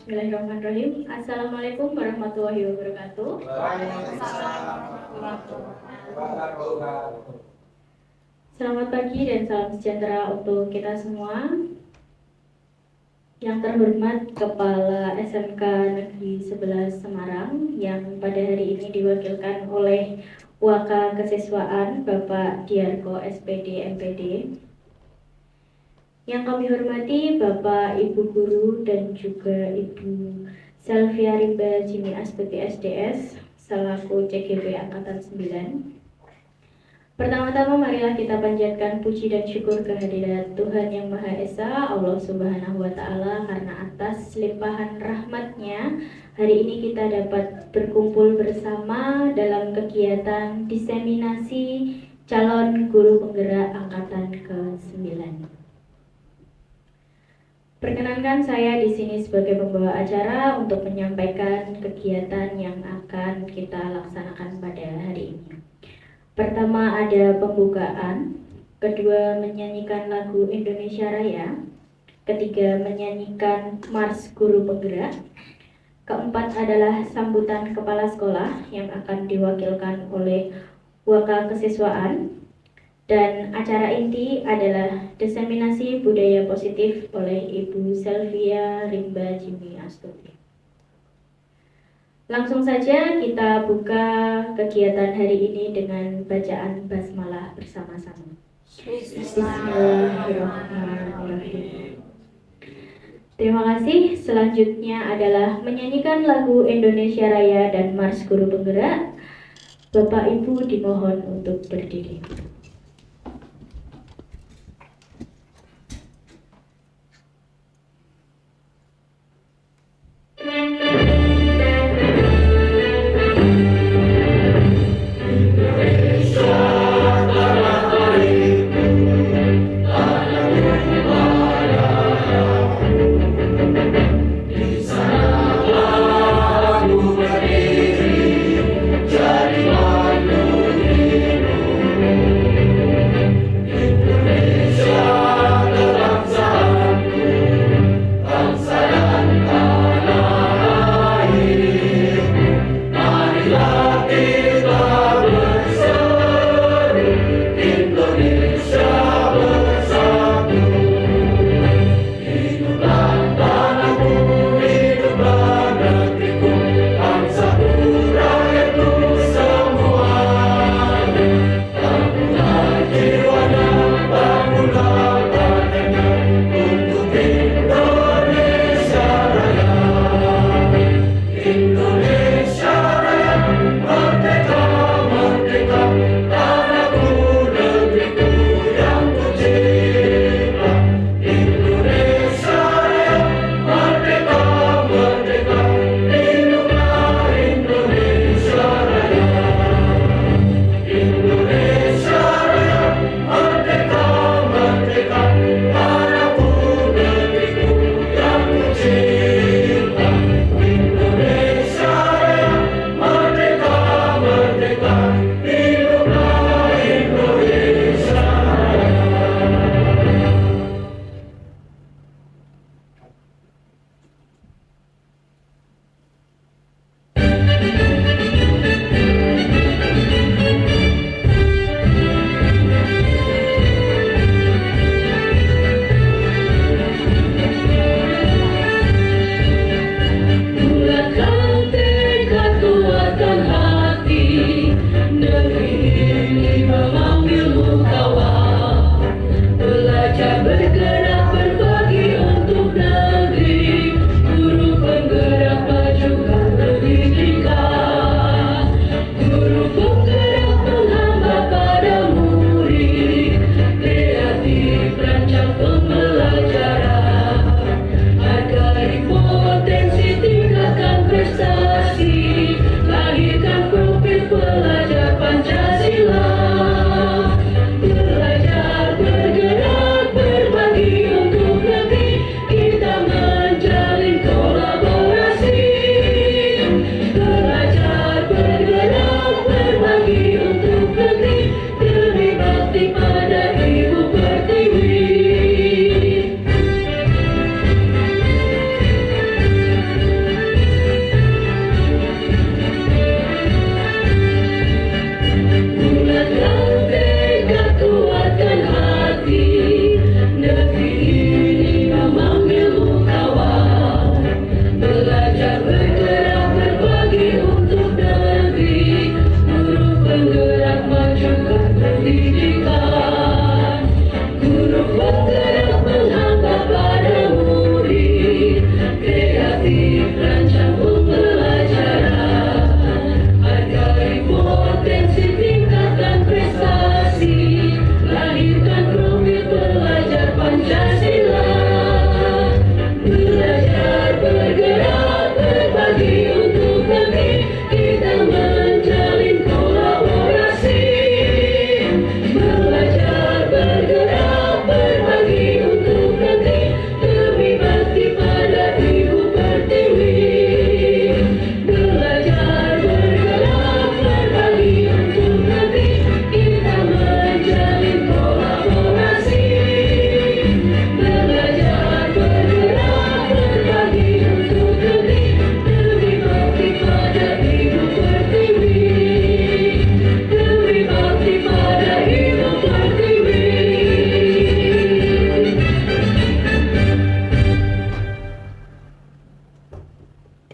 Bismillahirrahmanirrahim. Assalamualaikum warahmatullahi wabarakatuh. Selamat pagi dan salam sejahtera untuk kita semua. Yang terhormat Kepala SMK Negeri 11 Semarang yang pada hari ini diwakilkan oleh Waka Kesiswaan Bapak Diarko SPD MPD. Yang kami hormati Bapak Ibu Guru dan juga Ibu Selvia Rimba Jimmy Astuti SDS selaku CGP Angkatan 9. Pertama-tama marilah kita panjatkan puji dan syukur kehadirat Tuhan Yang Maha Esa, Allah Subhanahu wa Ta'ala, karena atas limpahan rahmat-Nya hari ini kita dapat berkumpul bersama dalam kegiatan diseminasi calon guru penggerak angkatan ke-9. Perkenankan saya di sini sebagai pembawa acara untuk menyampaikan kegiatan yang akan kita laksanakan pada hari ini. Pertama ada pembukaan, kedua menyanyikan lagu Indonesia Raya, ketiga menyanyikan Mars Guru Penggerak, keempat adalah sambutan kepala sekolah yang akan diwakilkan oleh Waka Kesiswaan, dan acara inti adalah diseminasi budaya positif oleh Ibu Selvia Rimba Jimmy Astuti. Langsung saja kita buka kegiatan hari ini dengan bacaan basmalah bersama-sama. Bismillahirrahmanirrahim. Terima kasih. Selanjutnya adalah menyanyikan lagu Indonesia Raya dan Mars Guru Penggerak. Bapak Ibu dimohon untuk berdiri.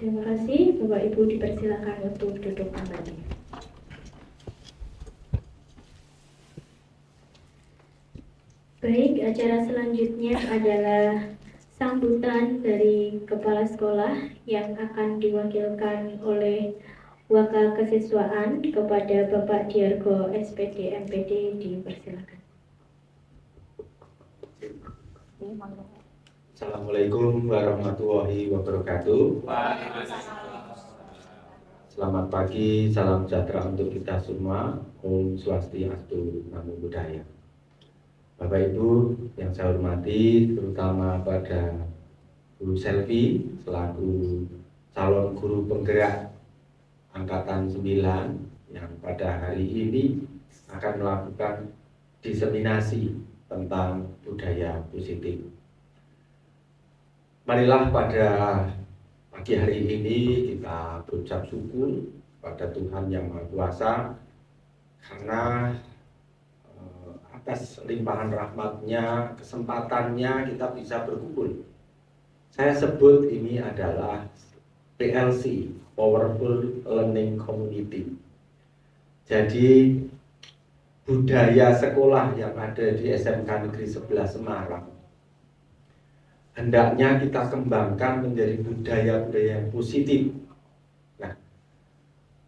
Terima kasih, Bapak Ibu dipersilakan untuk duduk kembali. Baik, acara selanjutnya adalah sambutan dari Kepala Sekolah yang akan diwakilkan oleh Wakil Kesiswaan kepada Bapak Diargo SPD MPD, dipersilakan. Assalamualaikum warahmatullahi wabarakatuh. Selamat pagi, salam sejahtera untuk kita semua. Om Swastiastu, Namo Buddhaya. Bapak Ibu yang saya hormati, terutama pada Bu Selvi selaku calon guru penggerak angkatan 9 yang pada hari ini akan melakukan diseminasi tentang budaya positif. Marilah pada pagi hari ini kita berucap syukur pada Tuhan Yang Maha Kuasa karena atas limpahan rahmat-Nya, kesempatannya kita bisa berkumpul. Saya sebut ini adalah PLC, Powerful Learning Community. Jadi budaya sekolah yang ada di SMK Negeri 11 Semarang hendaknya kita kembangkan menjadi budaya-budaya yang positif. Nah,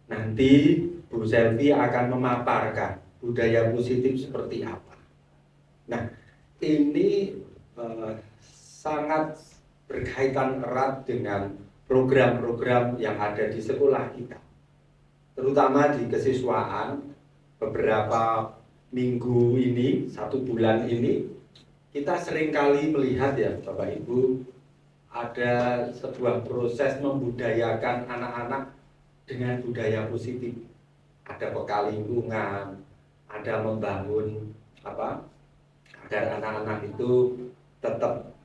nanti Bu Selvi akan memaparkan budaya positif seperti apa. Nah, ini sangat berkaitan erat dengan program-program yang ada di sekolah kita, terutama di kesiswaan. Beberapa minggu ini, 1 bulan ini, kita seringkali melihat ya Bapak Ibu, ada sebuah proses membudayakan anak-anak dengan budaya positif. Ada bekal lingkungan, ada membangun agar anak-anak itu tetap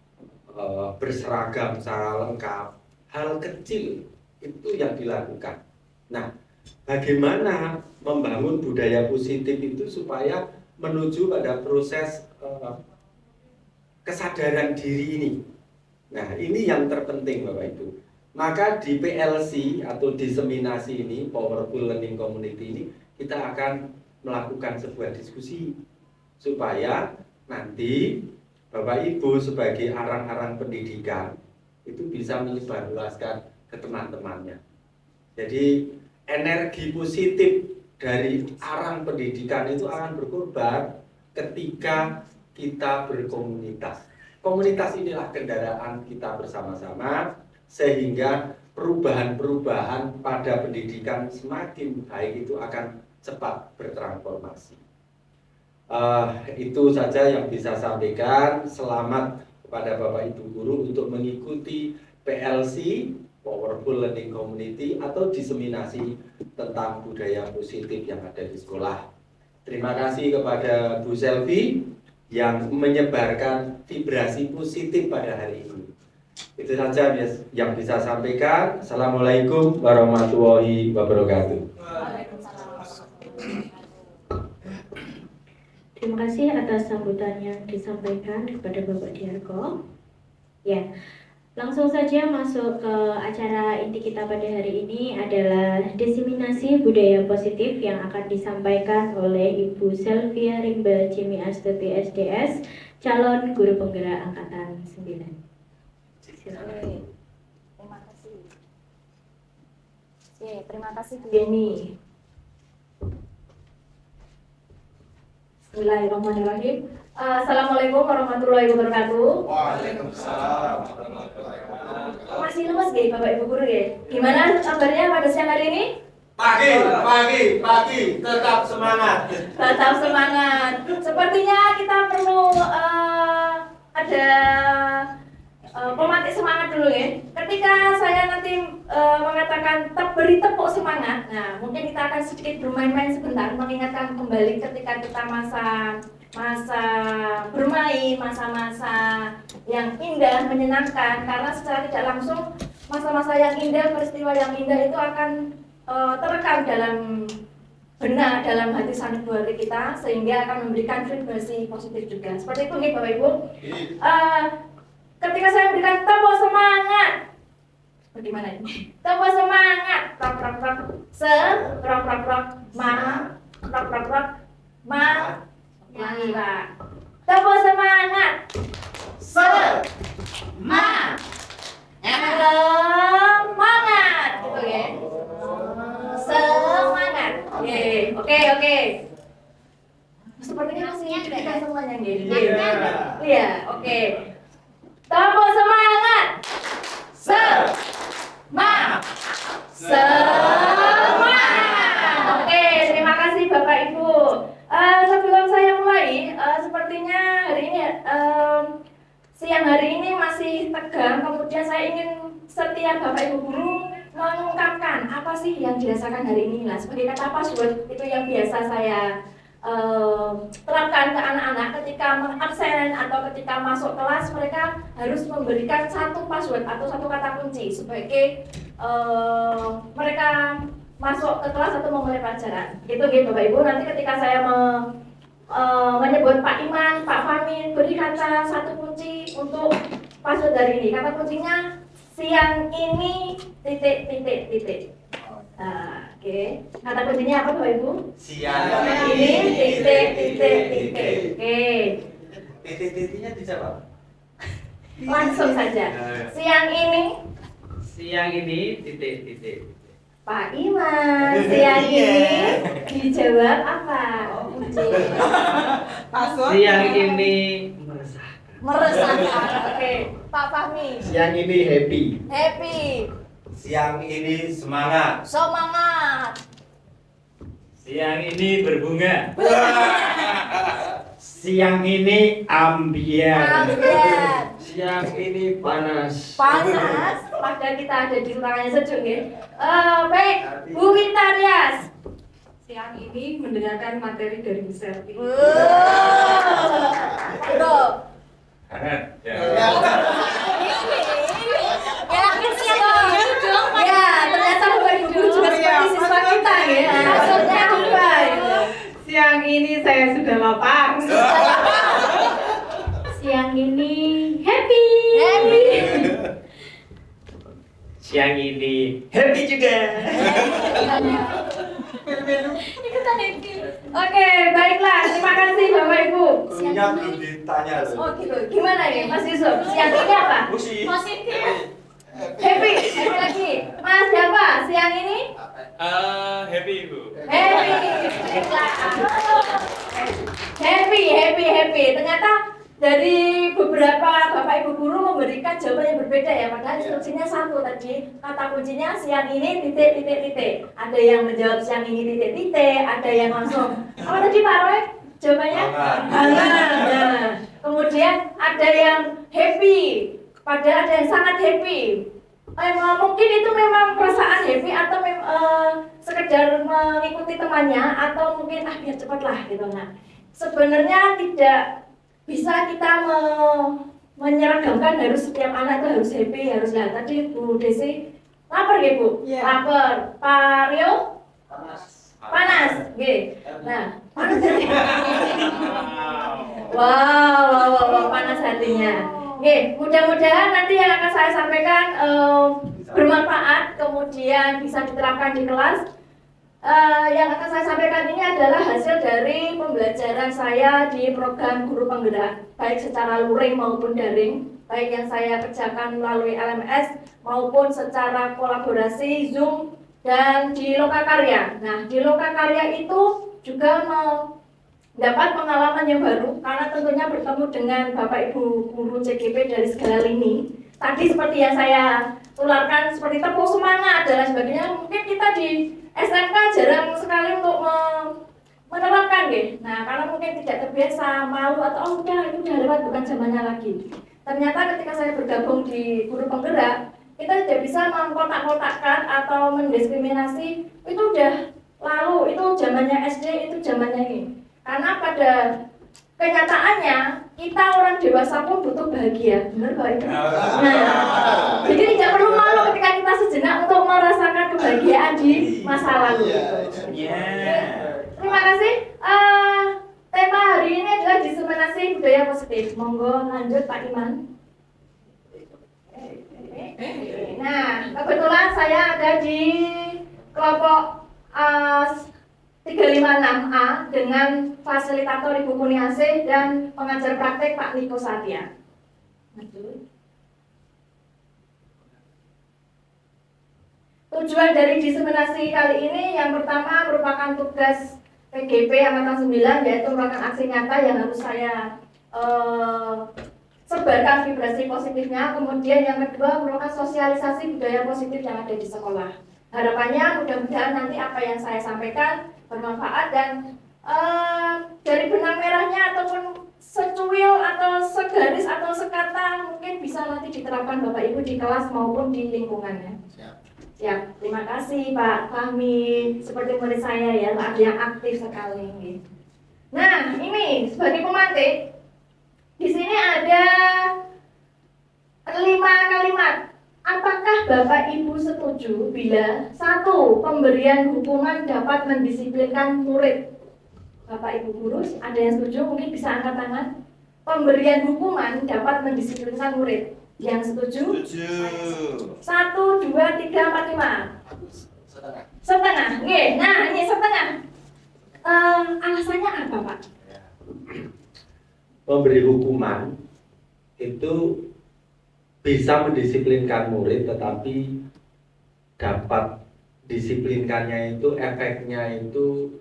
berseragam secara lengkap. Hal kecil itu yang dilakukan. Nah, bagaimana membangun budaya positif itu supaya menuju pada proses kesadaran diri ini. Nah, ini yang terpenting Bapak Ibu. Maka di PLC atau diseminasi ini, Powerful Learning Community ini, kita akan melakukan sebuah diskusi supaya nanti Bapak Ibu sebagai arang-arang pendidikan itu bisa menyebarluaskan ke teman-temannya. Jadi energi positif dari arang pendidikan itu akan berkorban ketika kita berkomunitas. Komunitas inilah kendaraan kita bersama-sama sehingga perubahan-perubahan pada pendidikan semakin baik itu akan cepat bertransformasi. Itu saja yang bisa saya sampaikan. Selamat kepada Bapak Ibu Guru untuk mengikuti PLC, Powerful Learning Community, atau diseminasi tentang budaya positif yang ada di sekolah. Terima kasih kepada Bu Selvi yang menyebarkan vibrasi positif pada hari ini. Itu saja yang bisa saya sampaikan. Assalamualaikum warahmatullahi wabarakatuh. Terima kasih atas sambutan yang disampaikan kepada Bapak Diargo. Ya, langsung saja masuk ke acara inti kita pada hari ini adalah diseminasi budaya positif yang akan disampaikan oleh Ibu Selvia Rimba Jimmy Astuti SDS, calon guru penggerak angkatan 9. Terima kasih. Terima kasih Bu Yeni. Bismillahirrahmanirrahim. Assalamualaikum warahmatullahi wabarakatuh. Waalaikumsalam warahmatullahi wabarakatuh. Masih lemas gak Bapak Ibu Guru ya? Gimana kabarnya pada siang hari ini? Pagi, tetap semangat. Tetap semangat. Sepertinya kita perlu ada pemantik semangat dulu ya. Ketika saya nanti mengatakan beri tepuk semangat, nah mungkin kita akan sedikit bermain-main sebentar, mengingatkan kembali ketika kita masa bermain, masa-masa yang indah, menyenangkan, karena secara tidak langsung masa-masa yang indah, peristiwa yang indah itu akan terekam dalam benak, dalam hati sanubari kita, sehingga akan memberikan vibrasi positif juga. Seperti itu nih Bapak Ibu. Ketika saya memberikan tepuk semangat, Bagaimana ini? Tepuk semangat. Prok prok prok. Se prok prok prok. Ma prok prok prok. Ma. Lagi Pak. Tepuk semangat. Se ma. Semangat. Gitu ya. Semangat. Oke. Sepertinya masih kita semuanya gitu. Iya, oke. Tepuk semangat. Semangat. Oke, terima kasih Bapak Ibu. Sebelum saya mulai, sepertinya hari ini siang hari ini masih tegang. Kemudian saya ingin setiap Bapak Ibu guru mengungkapkan apa sih yang dirasakan hari ini lah. Sebagai kata password itu yang biasa saya terapkan ke anak-anak ketika mengabsen atau ketika masuk kelas, mereka harus memberikan satu password atau satu kata kunci sebagai mereka masuk ke kelas atau memulai pelajaran. Gitu Bapak Ibu. Nanti ketika saya menyebut Pak Iman, Pak Fahmi, beri kata satu kunci untuk password dari ini. Kata kuncinya siang ini titik. Oke. Kata kuncinya apa Bapak Ibu? Siang Ini titik. Oke. Titik-titiknya dijawab. Langsung saja. Siang ini titik. Pak Iman, siang ini dijawab apa? Kunci. Siang ini Meresahkan. Oke. Pak Fahmi. Siang ini happy. Happy. Siang ini semangat. Semangat. Siang ini berbunga. Siang ini ambiar. Ambiar. Siang ini panas. Panas. Padahal kita ada di ruangannya sejuk ya. Baik, Bu Wintarias. Siang ini mendengarkan materi dari Bu Selvi. Bro. Hangat. Ya, ternyata Bapak Ibu guru juga seperti siswa kita ya. Maksudnya apa? Siang ini saya sudah lapar. Siang ini happy. Siang ini happy juga. Ikutan happy. Oke, baiklah. Terima kasih Bapak Ibu. Gurunya belum ditanya. Oh gitu. Gimana ya Mas Yusuf? Siang ini apa? Positif. Happy lagi. Mas siapa? Siang ini? Happy Bu. Happy. Happy. Ternyata dari beberapa Bapak Ibu guru memberikan jawaban yang berbeda ya. Padahal instruksinya satu tadi. Kata kuncinya siang ini titik. Ada yang menjawab siang ini titik. Ada yang langsung apa tadi Pak Roy? Jawabannya? Hangat. Nah, kemudian ada yang happy. Padahal ada yang sangat happy. Mungkin itu memang perasaan happy atau sekedar mengikuti temannya atau mungkin biar cepat lah gitu. Nah, sebenarnya tidak bisa kita menyeragamkan harus setiap anak itu harus happy, harus lah. Tadi Bu Desi lapar ya Bu? Iya. Lapar. Pak Rio? Panas. Oke. Nah, panas hati. Wow, panas hatinya. Oke, mudah-mudahan nanti yang akan saya sampaikan bermanfaat, kemudian bisa diterapkan di kelas. Yang akan saya sampaikan ini adalah hasil dari pembelajaran saya di program guru penggerak, baik secara luring maupun daring, baik yang saya kerjakan melalui LMS maupun secara kolaborasi Zoom dan di Lokakarya. Nah, di Lokakarya itu juga mendapat pengalaman yang baru karena tentunya bertemu dengan Bapak Ibu guru CGP dari segala lini. Tadi seperti yang saya tularkan seperti tepuk semangat dan lain sebagainya, mungkin kita di SMK jarang sekali untuk menerapkan ya. Nah, karena mungkin tidak terbiasa, malu atau udah itu udah lewat, bukan zamannya lagi. Ternyata ketika saya bergabung di guru penggerak, kita tidak bisa mengkotak-kotakkan atau mendiskriminasi, itu udah lalu, itu zamannya SD, itu zamannya ini. Karena pada kenyataannya kita orang dewasa pun butuh bahagia, benar Pak Ibu? Nah, jadi tidak perlu malu ketika kita sejenak untuk merasakan kebahagiaan di masa lalu. Terima kasih. Tema hari ini adalah diseminasi budaya positif. Monggo lanjut Pak Iman. Nah, kebetulan saya ada di kelompok 356A dengan fasilitator Ibu Kuniasih dan pengajar praktek Pak Niko Satya. Tujuan dari diseminasi kali ini yang pertama merupakan tugas PGP Angkatan 9, yaitu melakukan aksi nyata yang harus saya sebarkan vibrasi positifnya. Kemudian yang kedua merupakan sosialisasi budaya positif yang ada di sekolah. Harapannya mudah-mudahan nanti apa yang saya sampaikan bermanfaat dan dari benang merahnya ataupun secuil atau segaris atau sekata mungkin bisa nanti diterapkan Bapak Ibu di kelas maupun di lingkungannya. Ya, terima kasih Pak Fahmi. Seperti murid saya ya, ada yang aktif sekali ini. Nah, ini sebagai pemantik, di sini ada 5 kalimat. Apakah Bapak Ibu setuju bila 1. Pemberian hukuman dapat mendisiplinkan murid? Bapak Ibu guru, ada yang setuju? Mungkin bisa angkat tangan. Pemberian hukuman dapat mendisiplinkan murid. Yang setuju? Setuju. 1, 2, 3, 4, 5. Setengah. Oke, nah ini setengah. Alasannya apa, Pak? Memberi hukuman itu bisa mendisiplinkan murid, tetapi dapat disiplinkannya itu efeknya itu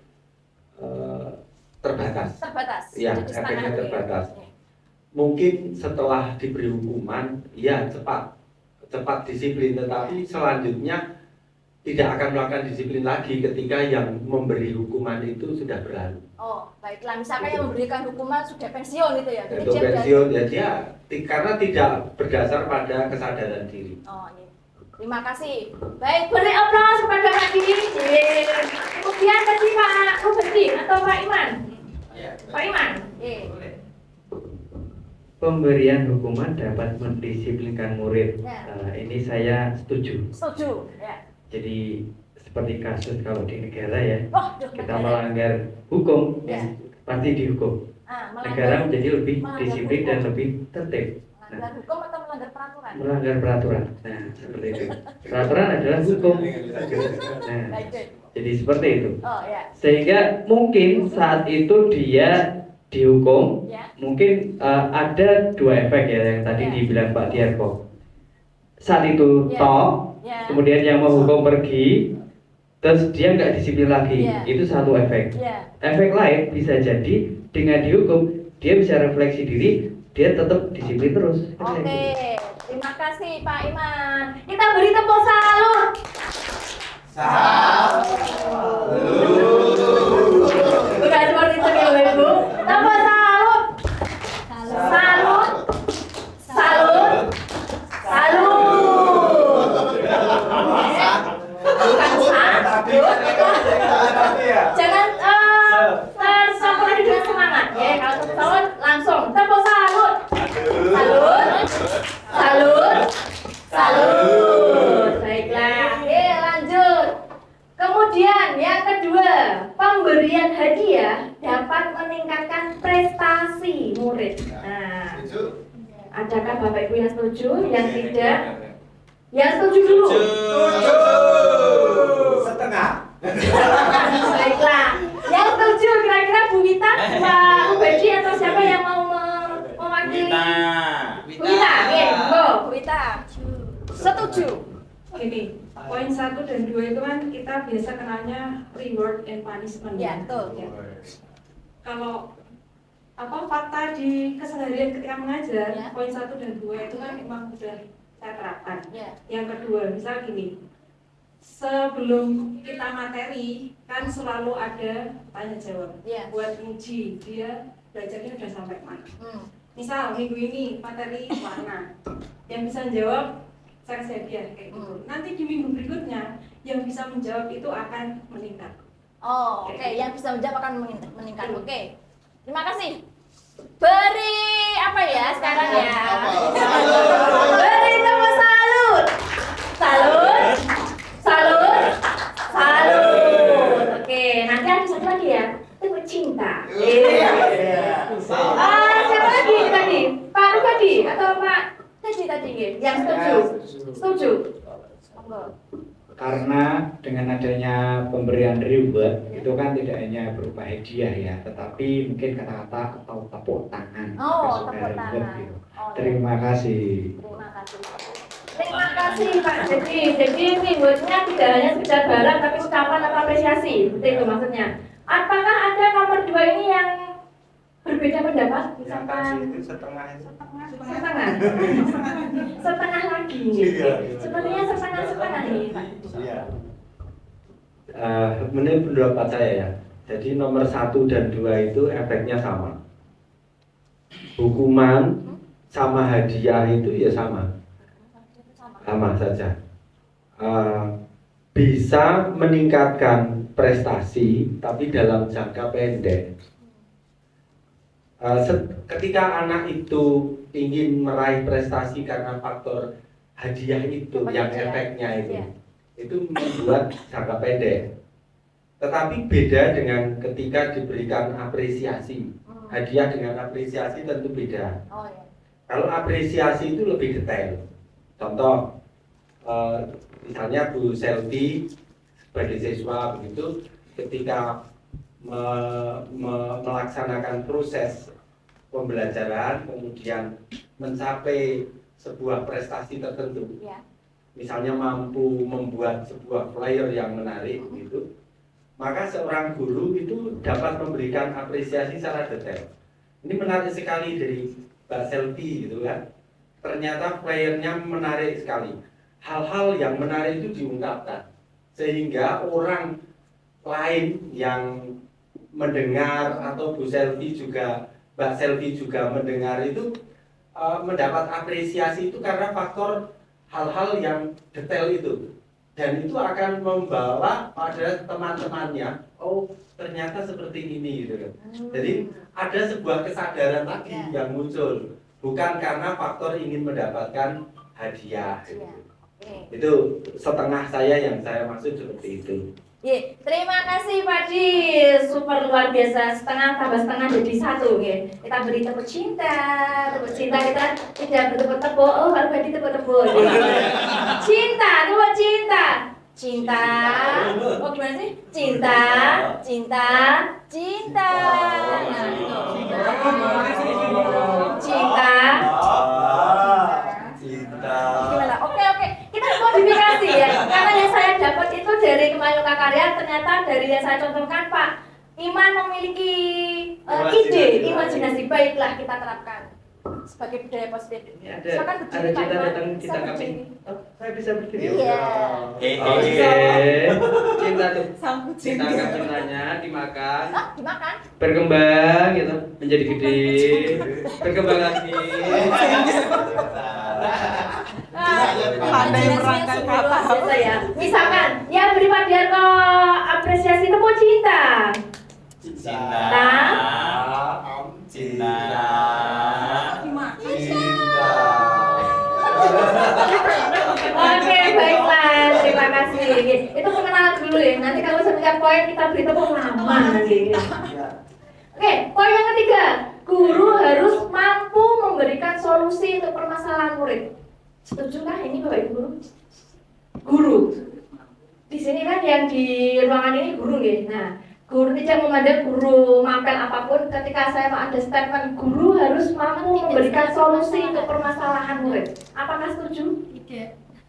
terbatas. Terbatas. Ya, Jadi efeknya setengah. terbatas. Mungkin setelah diberi hukuman, ya cepat disiplin, tetapi selanjutnya tidak akan melakukan disiplin lagi ketika yang memberi hukuman itu sudah berlalu. Oh, baiklah. Misalkan yang memberikan hukuman sudah pensiun gitu ya. Jadi Itu dia pensiun ya dia karena tidak berdasar pada kesadaran diri. Oh, ini. Terima kasih. Baik, beri aplaus kepada Pak Didi. Kemudian tadi Pak Rubedi atau Pak Iman? Pak Iman. Pemberian hukuman dapat mendisiplinkan murid. Ya. Ini saya setuju. Setuju. Ya. Jadi seperti kasus kalau di negara ya, Oh, kita melanggar hukum, Ya. pasti dihukum. Negara menjadi lebih disiplin dan lebih tertib. Melanggar hukum atau melanggar peraturan? Melanggar peraturan. Nah, seperti itu. Peraturan adalah hukum. Nah, Baik. jadi seperti itu. Oh, ya. Sehingga mungkin saat itu dia dihukum, Ya. mungkin ada 2 efek ya yang tadi Ya. dibilang Pak Diarko. Saat itu Ya. toh, Ya. kemudian yang menghukum pergi, terus dia nggak disiplin lagi. Ya. Itu satu efek. Ya. Efek lain bisa jadi dengan dihukum dia bisa refleksi diri, dia tetap disiplin terus. Oke. Terima kasih Pak Iman. Kita beri tepuk salut. Bukan seperti itu ya Bapak Ibu. Tepuk salut. Salut. Salut. Salut. Bukan jangan tersampaikan dengan semangat ya. Kalau tepuk salut langsung tepuk salut. Salut. Salut. Salut. Baiklah. Oke, lanjut. Kemudian yang kedua, pemberian hadiah dapat meningkatkan prestasi murid. Nah, adakah Bapak Ibu yang setuju? Yang tidak? Yang setuju dulu. Setengah. Baiklah. Yang setuju kira-kira Bu Wita, Pak Ubedi atau siapa yang mau mewakili? Bu Wita, oke, go, Bu Wita. Setuju. Gini, poin 1 dan 2 itu kan kita biasa kenalnya reward and punishment. Ya, betul. Ya. Kalau fakta di keseharian ketika mengajar, Ya. poin 1 dan 2 itu kan memang sudah saya terapkan. Ya. Yang kedua, misal gini, sebelum kita materi kan selalu ada tanya jawab. Ya. Buat uji dia belajarnya udah sampai mana. Misal minggu ini materi warna, yang bisa menjawab saya kasih hadiah kayak gitu. Nanti di minggu berikutnya yang bisa menjawab itu akan meningkat. Oh, oke. Yang bisa menjawab akan meningkat. Oke. Terima kasih. Beri apa ya sekarang ya? Beri tepuk salut. Salut. Salut. Salut. Oke, nanti ada satu lagi ya. Tepuk cinta. Siapa lagi tadi? Pak Rubadi atau Pak tadi yang setuju? Setuju Karena dengan adanya pemberian reward itu kan tidak hanya berupa hadiah ya, tetapi mungkin kata-kata atau tepuk tangan Oh, sebagai tepuk reward tangan. gitu. Oh, Terima kasih. Terima kasih. Terima kasih Pak. Jadi rewardnya tidak hanya sekedar barang tapi ucapan atau apresiasi. Seperti itu maksudnya. Apakah ada nomor 2 ini yang berbeda pendapat? Yang Misalkan tadi itu setengah itu. setengah. Setengah lagi. Iya. Sepertinya setengah-setengah ini Pak. Iya. Menurut pendapat saya ya, jadi nomor 1 dan 2 itu efeknya sama. Hukuman sama hadiah itu ya sama saja. Bisa meningkatkan prestasi tapi dalam jangka pendek. Ketika anak itu ingin meraih prestasi karena faktor hadiah itu, yang efeknya itu membuat jangka pendek. Tetapi beda dengan ketika diberikan apresiasi. Hadiah dengan apresiasi tentu beda. Oh ya. Kalau apresiasi itu lebih detail. Contoh, misalnya Bu Selvi sebagai siswa begitu, ketika melaksanakan proses pembelajaran, kemudian mencapai sebuah prestasi tertentu, Ya. misalnya mampu membuat sebuah flyer yang menarik gitu, maka seorang guru itu dapat memberikan apresiasi secara detail. Ini menarik sekali dari Mbak Selvi gitu kan. Ternyata flyernya menarik sekali. Hal-hal yang menarik itu diungkapkan sehingga orang lain yang mendengar atau Bu Selvi juga, Mbak Selvi juga mendengar itu mendapat apresiasi itu karena faktor hal-hal yang detail itu, dan itu akan membawa pada teman-temannya, oh ternyata seperti ini gitu kan. Jadi ada sebuah kesadaran lagi yang muncul, bukan karena faktor ingin mendapatkan hadiah gitu. Itu setengah saya yang saya maksud seperti itu. Terima kasih Pak Di, super luar biasa, setengah tambah setengah jadi 1 Kita beri tepuk cinta kita tidak bertepuk-tepuk, oh harus beri tepuk-tepuk Cinta, tepuk cinta. Cinta, oh gimana sih? Cinta. Nah, itu. Cinta. Gimana? Oke. Kita modifikasi ya. Karena yang saya dapat itu dari Kemayoka Karya, ternyata dari yang saya contohkan Pak Iman memiliki ide, imajinasi. Baiklah kita terapkan sebagai budaya positif. Ini ada cerita tentang cinta kami. Oh, saya bisa berdiri. Iya. Oke. Cinta tuh. Cinta cintanya dimakan. Dimakan. Berkembang gitu, menjadi gede. Berkembang lagi. Pandai merangkai kata ya. Misalkan, ya beri Pak Diarto apresiasi tepuk cinta. Oke, baiklah. Terima kasih. Itu pengenalan dulu ya. Nanti kalau setiap poin kita beri tepuk lama nanti. Oke, poin yang ketiga. Guru harus mampu memberikan solusi untuk permasalahan murid. Setujukah ini Bapak Ibu guru? Guru. Di sini kan yang di ruangan ini guru ya. Nah, guru tidak memandang guru mapel apapun. Ketika saya mau ada statement, guru harus mampu memberikan solusi untuk permasalahan murid. Apakah setuju?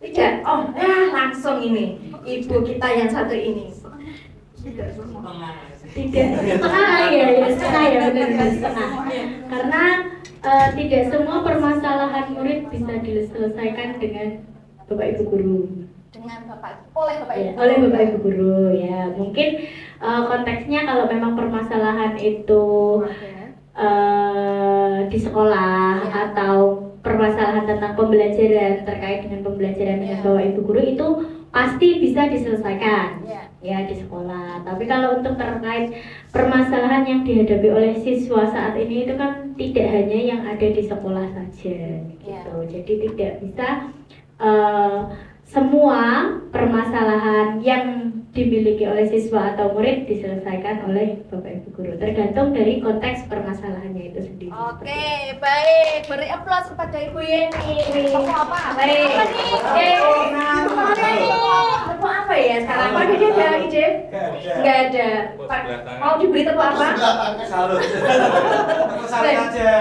Tidak. Oh, langsung ini ibu kita yang satu ini. Tidak. Setengah ya benar setengah. Karena tidak semua permasalahan murid bisa diselesaikan dengan Bapak Ibu guru. Oleh Bapak Ibu guru ya. Mungkin konteksnya kalau memang permasalahan itu di sekolah atau permasalahan tentang pembelajaran terkait dengan pembelajaran dengan Bapak Ibu guru itu pasti bisa diselesaikan ya di sekolah. Tapi kalau untuk terkait permasalahan yang dihadapi oleh siswa saat ini itu kan tidak hanya yang ada di sekolah saja gitu. Jadi tidak bisa semua permasalahan yang dimiliki oleh siswa atau murid diselesaikan oleh Bapak Ibu guru, tergantung dari konteks permasalahannya itu sendiri. Oke, baik. Beri aplaus kepada Ibu Yeni. Tepuk apa? Baik. Apa nih? Tepuk apa ya sekarang? Apa dia ada ide? Enggak ada. Mau diberi tepuk apa? Salut. Salut aja.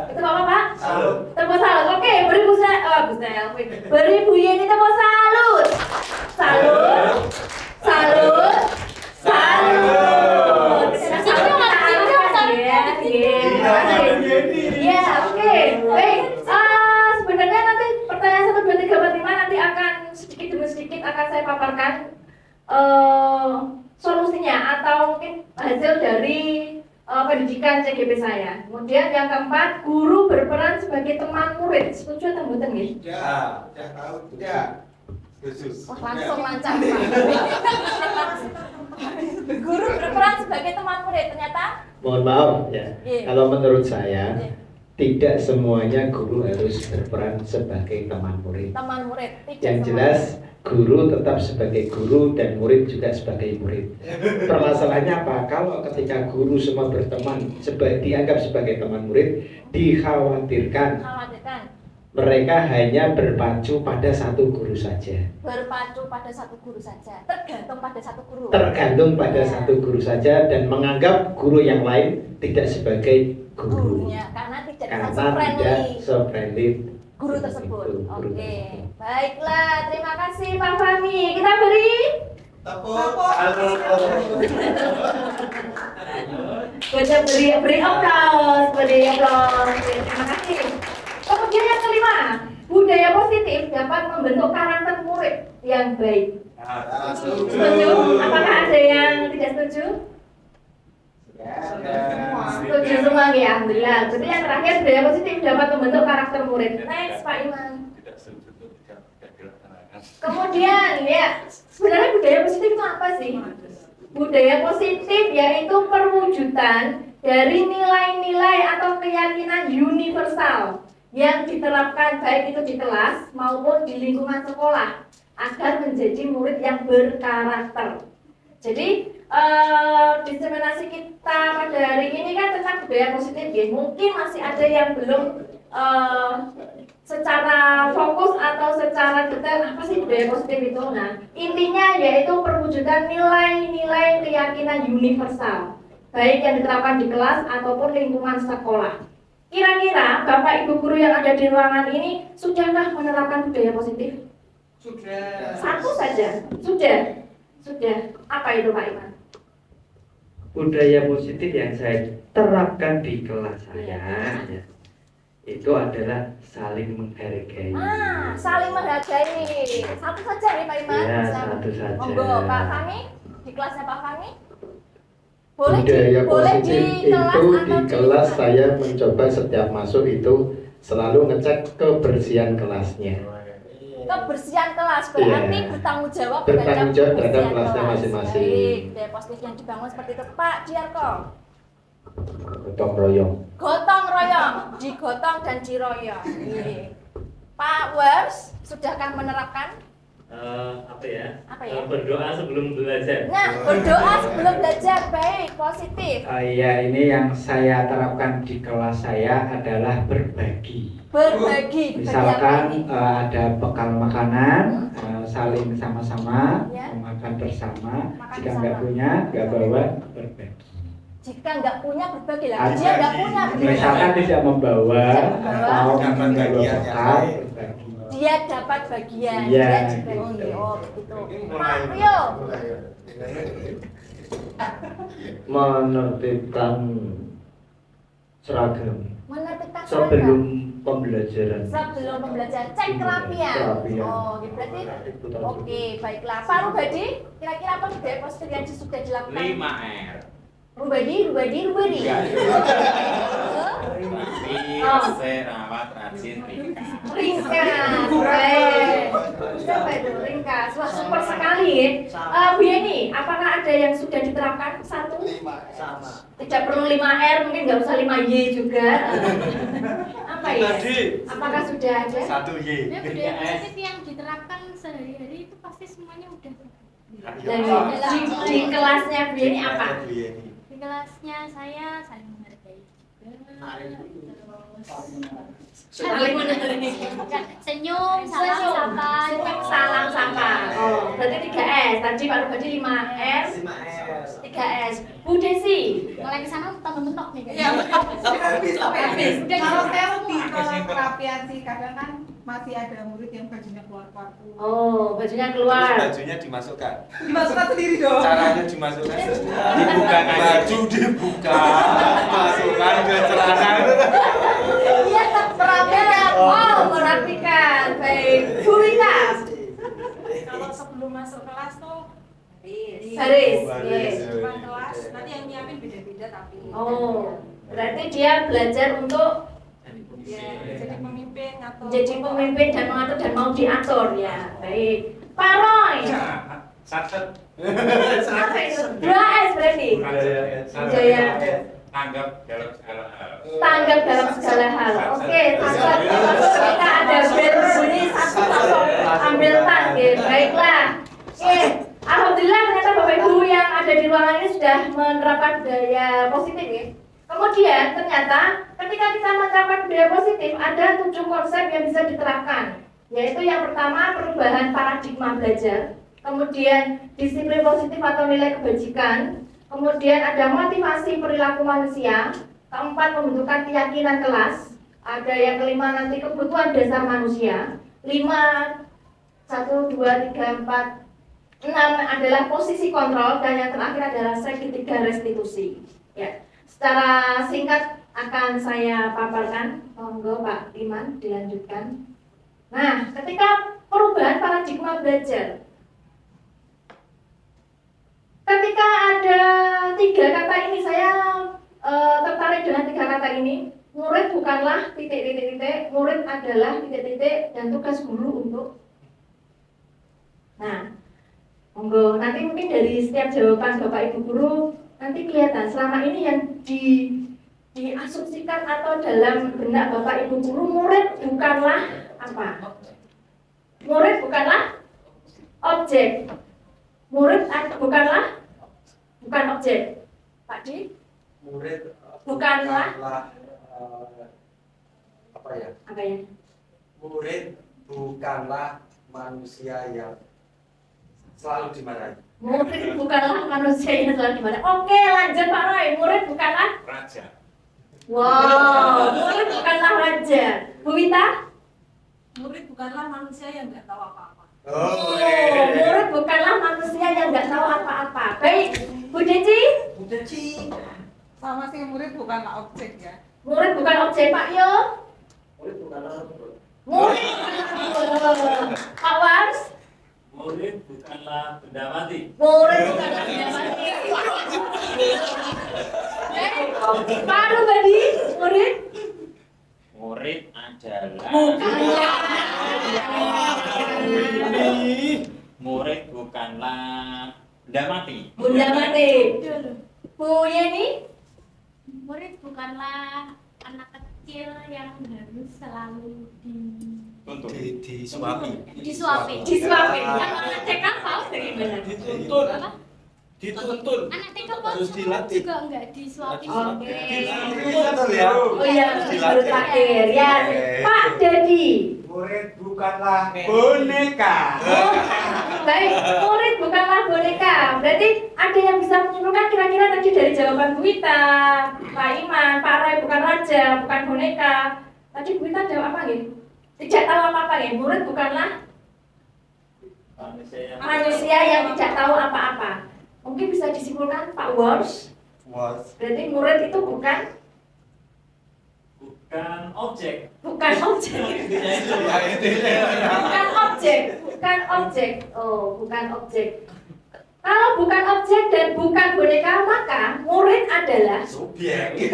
Itu apa, Pak? Salut. Tepuk salut. Oke, beri beri Bu Yeni tepuk salut. Salut. Salut. Salut. Iya, oke. Baik. Sebenarnya nanti pertanyaan 1, 2, 3, 4, 5 nanti akan sedikit demi sedikit akan saya paparkan solusinya atau mungkin hasil dari pendidikan CGP saya. Kemudian yang keempat, guru berperan sebagai teman murid. Setuju atau mboten nggih? Ya, tahu. Ya. Khusus. Wah, langsung lancar, Pak. Guru berperan sebagai teman murid ternyata. Mohon maaf ya, Iya. kalau menurut saya Iya. tidak semuanya guru harus berperan sebagai teman murid. Teman murid. Tidak Yang semua. jelas guru tetap sebagai guru dan murid juga sebagai murid. Permasalahannya apa? Kalau ketika guru semua berteman dianggap sebagai teman murid, dikhawatirkan Khawatirkan mereka hanya berpacu pada satu guru saja. berpacu pada satu guru saja, tergantung pada satu guru. Tergantung pada satu guru saja dan menganggap guru yang lain tidak sebagai guru. Gurunya karena tidak Karena se-friendly tidak se-friendly guru tersebut. itu, guru Oke, tersebut. baiklah. Terima kasih Pak Fahmi. Kita beri. Tepuk. Salut. Kita beri aplaus, Terima kasih. Kemudian yang kelima, budaya positif dapat membentuk karakter murid yang baik. Setuju? Apakah ada yang tidak setuju? Setuju semua ya, alhamdulillah. Berarti yang terakhir, budaya positif dapat membentuk karakter murid. Next, Pak Iman. Kemudian ya, sebenarnya budaya positif itu apa sih? Budaya positif yaitu perwujudan dari nilai-nilai atau keyakinan universal yang diterapkan baik itu di kelas maupun di lingkungan sekolah agar menjadi murid yang berkarakter. Jadi diseminasi kita pada hari ini kan tentang budaya positif ya. Mungkin masih ada yang belum secara fokus atau secara detail apa sih budaya positif itu. Nah, intinya yaitu perwujudan nilai-nilai keyakinan universal baik yang diterapkan di kelas ataupun lingkungan sekolah. Kira-kira Bapak Ibu guru yang ada di ruangan ini sudahkah menerapkan budaya positif? Sudah. Satu saja. Sudah. Apa itu Pak Iman? Budaya positif yang saya terapkan di kelas saya ya, itu adalah saling menghargai. Saling menghargai. Satu saja nih Pak Iman. Ya, Bisa. satu saja. Monggo Pak Fahmi, di kelasnya Pak Fahmi. Boleh Budaya boleh positif di kelas itu atau di kelas saya mencoba setiap masuk itu selalu ngecek kebersihan kelasnya. kebersihan kelas berarti Iya. bertanggung jawab Bertanggung jawab terhadap kebersihan kelasnya kelas. masing-masing. Baik, budaya positif yang dibangun seperti itu Pak Diarko. Gotong royong. Gotong royong, digotong dan diroyong. Iya. Pak Wers, sudahkah menerapkan? Apa ya? Apa ya? Berdoa sebelum belajar. Nah, berdoa sebelum belajar, baik, positif. Ya, ini yang saya terapkan di kelas saya adalah berbagi. Berbagi, Misalkan berbagi. ada bekal makanan, saling sama-sama Ya. makan bersama. Makan Jika bersama. nggak punya, nggak bawa, berbagi. Jika nggak punya berbagi lah. Ada. Dia nggak punya berbagi. Misalkan tidak membawa Tidak membawa. atau Dapat membawa bagian yang bekal, lain. berbagi. Dia dapat bagian, Iya, dia juga gitu. oh begitu. Pak Rio, Menertibkan seragam menertibkan sebelum seragam. pembelajaran. Sebelum pembelajaran cek kerapian. Kerapian. Oh, gitu. Berarti Itu tadi. oke, baiklah. Pak Rubadi, kira-kira apa budaya positif yang sudah dilakukan? 5R. Rubadi. Rapi, Oh. serawat, rajin, ringkas. Ringkas, baik. Siapa itu ringkas? Wah, super sekali ya. Bu Yeni, apakah ada yang sudah diterapkan? Satu? Sama. Tidak perlu 5R, mungkin nggak usah 5Y juga. Apa ya? Apakah sudah ada? 1Y. Ya, budaya positif yang diterapkan sehari-hari itu pasti semuanya udah Di kelasnya Bu Yeni apa? Bu Yeni. Di kelasnya saya saling menghargai senyum, salam sapa. Senyum, salam sapa. Oh, berarti 3S. Tadi Pak Rubadi 5R, 5S. 3S. Bu Desi. Mulai ke sana mentok nih Iya, Sampai habis. kalau saya lebih ke kerapian sih, kadang kan masih ada murid yang bajunya keluar-keluar. Oh, bajunya Terus keluar. bajunya dimasukkan. Dimasukkan sendiri dong. Caranya dimasukkan. Dibuka aja. Baju dibuka, masukkan ke celana. Iya, merapikan. Oh, merapikan. Baik. Bu Wita. Kalau sebelum masuk kelas tuh Baris. Baris. Yes. depan kelas, nanti yang nyiapin beda-beda tapi. Oh, berarti dia belajar untuk Ya, jadi pemimpin atau menjadi pemimpin dan mengatur dan mau diatur ya. Baik. Pak Roy. Satset. Apa itu? 2S berarti. Jaya. Tanggap dalam segala hal. Tanggap dalam segala hal. Oke, tanggap. Kita ada bel bunyi satu langsung ambil target. Baiklah. Oke. Alhamdulillah ternyata Bapak Ibu yang ada di ruangan ini sudah menerapkan budaya positif ya. Kemudian ternyata ketika kita menerapkan budaya positif ada 7 konsep yang bisa diterapkan. Yaitu yang pertama perubahan paradigma belajar, kemudian disiplin positif atau nilai kebajikan, kemudian ada motivasi perilaku manusia, keempat pembentukan keyakinan kelas, ada yang kelima nanti kebutuhan dasar manusia, 5, 1, 2, 3, 4, 6 adalah posisi kontrol, dan yang terakhir adalah segitiga restitusi. Ya. Secara singkat akan saya paparkan, monggo Pak Iman dilanjutkan. Nah, ketika perubahan paradigma belajar, ketika ada 3 kata ini, saya tertarik dengan 3 kata ini. Murid bukanlah titik-titik-titik, murid adalah titik-titik, dan tugas guru untuk. Nah, monggo nanti mungkin dari setiap jawaban Bapak Ibu guru nanti kelihatan selama ini yang diasumsikan atau dalam benak Bapak Ibu guru, murid bukanlah apa? Murid bukanlah objek. Murid bukan objek. Pak Di? Murid Bukanlah apa ya? Apa ya? Murid bukanlah manusia yang selalu dimarahi. Murid bukanlah manusia yang selalu dimana. Oke, lanjut Pak Roy. Murid bukanlah. Raja. Wow, murid bukanlah raja. Bu Wita? murid bukanlah manusia yang nggak tahu apa-apa. Oh, murid bukanlah manusia yang nggak tahu apa-apa. Baik, Bu Deci? Bu Deci. Sama sih, murid bukanlah objek ya. Murid bukan objek, Pak Yo? Murid bukanlah robot. Murid. Pak Wars? Murid bukanlah benda mati. Murid bukanlah benda mati. Pak Rubadi? Murid? Murid adalah murid bukanlah benda mati. Bunda mati. Bu Yeni? Murid bukanlah anak kecil yang harus selalu Tuntut. Disuapi. disuapi. Disuapi. Kalau anak TK tahu dari mana? Dituntun. Apa? Dituntun. Anak TK kok Harus dilatih. juga enggak disuapi. Oke. Betul ya. Oh iya, baru terakhir ya. Pak Dedi. Murid bukanlah boneka. Oh, baik, murid bukanlah boneka. Berarti ada yang bisa menyimpulkan kira-kira tadi dari jawaban Bu Wita, Pak Iman, Pak Roy bukan raja, bukan boneka. Tadi Bu Wita jawab apa nih? Tidak tahu apa-apa ya. Murid bukanlah manusia yang tidak tahu apa-apa. Mungkin bisa disimpulkan Pak Wars. Berarti murid itu bukan objek. bukan objek. Bukan objek, bukan objek. Oh, bukan objek. Kalau bukan objek dan bukan boneka, maka murid adalah Subjek.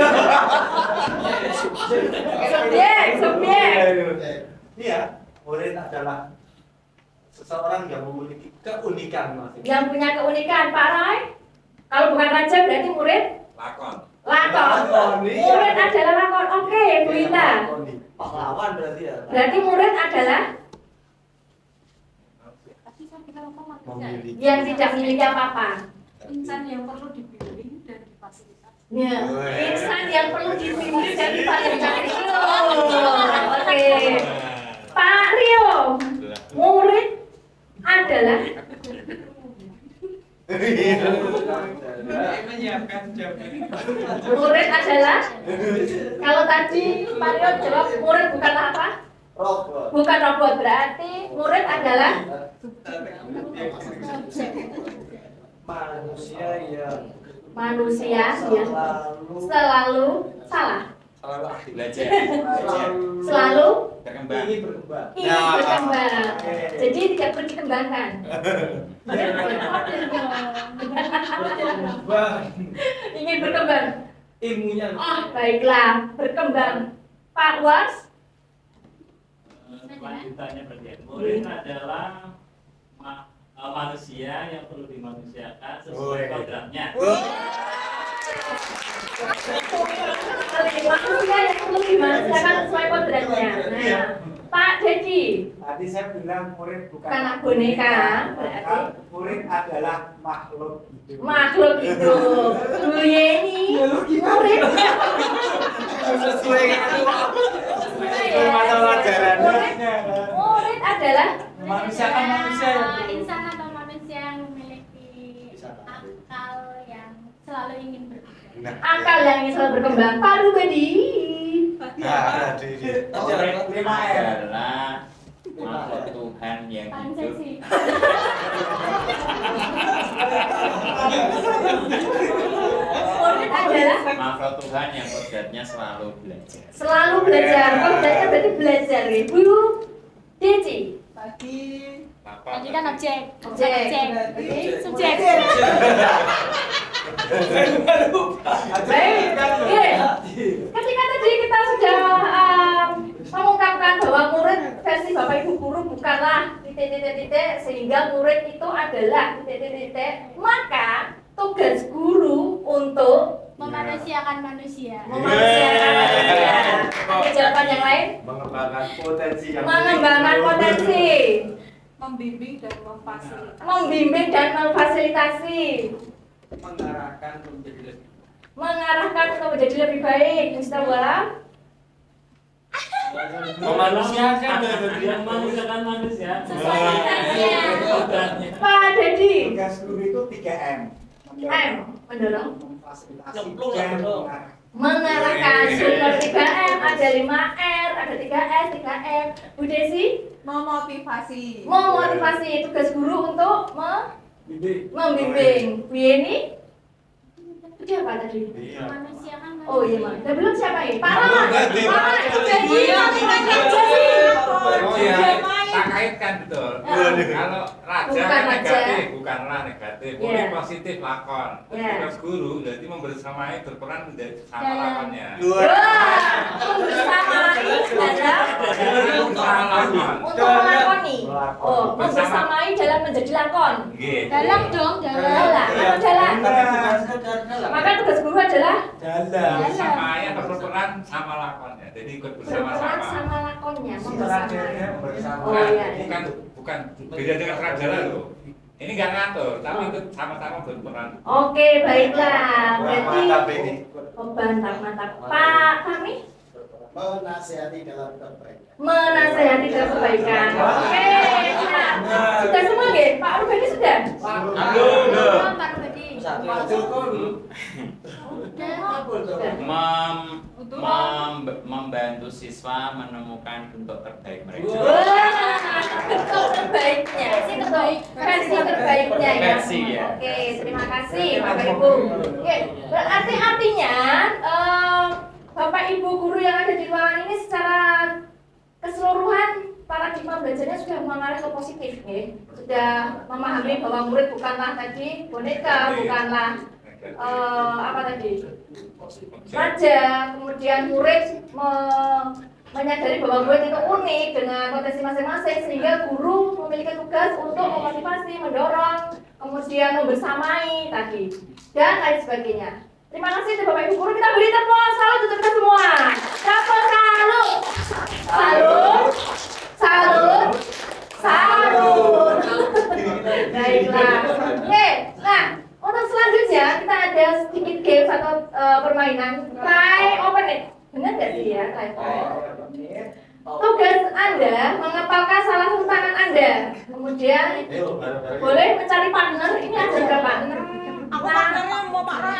subjek. Ini ya, murid adalah seseorang yang memiliki keunikan masing-masing. Yang punya keunikan, Pak Roy. Kalau bukan raja berarti murid Lakon. lakon. Murid adalah lakon. Oke, Bu Wita. Pahlawan berarti ya. Berarti murid adalah apa manusia? Yang tidak memiliki apa-apa. Insan yang perlu dibimbing dan difasilitasi. Ya, insan yang perlu dibimbing dan difasilitasi. Oke. Pak Rio, murid adalah murid adalah kalau tadi Pak Rio jawab murid bukanlah apa? Robot. Bukan robot, berarti murid adalah Manusia yang manusia yang selalu salah, Belajar. selalu Berkembang. ingin berkembang. ingin berkembang. Jadi tidak perlu dikembangkan. Ingin berkembang. Ilmunya. Oh, baiklah, berkembang. Pak Was, Lanjutannya berarti murid adalah manusia yang perlu dimanusiakan sesuai kodratnya. manusia yang perlu dimanusiakan sesuai kodratnya. Nah, Pak Dedi, Tadi saya bilang murid bukan Bukan boneka, berarti murid adalah makhluk hidup. makhluk hidup. Bu Yeni, murid. Sesuai Sesuai mata pelajaran. Murid adalah Manusia kan manusia yang insan atau manusia yang memiliki akal yang selalu ingin berkembang. akal yang ingin selalu berkembang. Pak Rubedi, Nah, di. Murid adalah makhluk Tuhan yang Paling hidup. seksi. murid adalah Makhluk Tuhan yang kodratnya selalu belajar. selalu belajar. Kodratnya berarti belajar, Bu Deci. Tadi Tadi kan objek. Objek. Berarti subjek. Baik. Ketika tadi kita sudah mengungkapkan bahwa murid versi Bapak Ibu guru bukanlah titik-titik sehingga murid itu adalah titik-titik, maka tugas guru untuk Memanusiakan manusia. memanusiakan manusia. Ada jawaban yang lain? Mengembangkan potensi yang Mengembangkan potensi, Membimbing dan memfasilitasi. membimbing dan memfasilitasi, mengarahkan menjadi lebih mengarahkan untuk menjadi lebih baik. Mustawala. Memanusiakan memanusiakan manusia. Sesuai kodratnya. Kodratnya. Pak Dedi. tugas guru itu 3M. M, mendorong, Memfasilitasi dan mengarahkan. mengarahkan. Sumber 3M, ada 5R, ada 3S, 3M. Bu Desi, memotivasi. memotivasi. Tugas guru untuk membimbing. Bu Yeni, itu apa tadi? Memanusiakan manusia. Oh iya, Mak. Dan belum siapa ya? Pak Rahman. Pak Rahman, itu jadi motivasi aja sih. Oh iya, tak kaitkan betul. Kalau raja Bukan kan raja. negatif, bukanlah negatif. Boleh Iya. positif lakon. Iya. Tugas guru berarti membersamai berperan menjadi sama Dalam. lakonnya. Wah, membersamai dalam Bersama lakon. untuk melakoni. Oh, membersamai dalam menjadi lakon. Gitu. Dalam dong, dalam. Dalam, atau dalam. Tapi bukan sekedar dalam. Maka tugas guru adalah Dalam. Bersamai atau berperan sama lakonnya. Jadi ikut berperan bersama-sama. sama lakonnya, Strateginya membersamai. bersama. Oh iya. Bukan beda dengan raja loh. Ini nggak ngatur, tapi ikut sama-sama berperan. Oke, baiklah. Berarti Mantap ini. mantap, mantap. Pak kami Menasihati dalam kebaikan. menasehati dalam kebaikan. Oke, siap. Sudah semua nggih? Pak Rubeni sudah? Belum, Pak Rubedi. Membantu siswa menemukan bentuk terbaik mereka. Wah, bentuk terbaiknya. Versi terbaik. Versi terbaiknya ya. Versi, ya. Oke, terima kasih Bapak Ibu. Oke, berarti artinya Bapak Ibu guru yang ada di ruangan ini secara keseluruhan paradigma belajarnya sudah mengarah ke positif, ya. Sudah memahami bahwa murid bukanlah tadi boneka, bukanlah apa tadi? Raja, kemudian murid menyadari bahwa murid itu unik dengan potensi masing-masing sehingga guru memiliki tugas untuk memotivasi, mendorong, kemudian membersamai tadi dan lain sebagainya. Terima kasih untuk Bapak Ibu guru, kita beri tepuk salut untuk kita semua. Tepuk salut. Salut. Salut. Salut. Baiklah. Oke, nah untuk selanjutnya kita ada sedikit game atau permainan try open it. Benar nggak sih ya try open it? Tugas Anda mengepalkan salah satu tangan Anda. Kemudian boleh mencari partner. Ini ada berapa? Aku partnernya mau Pak Ra.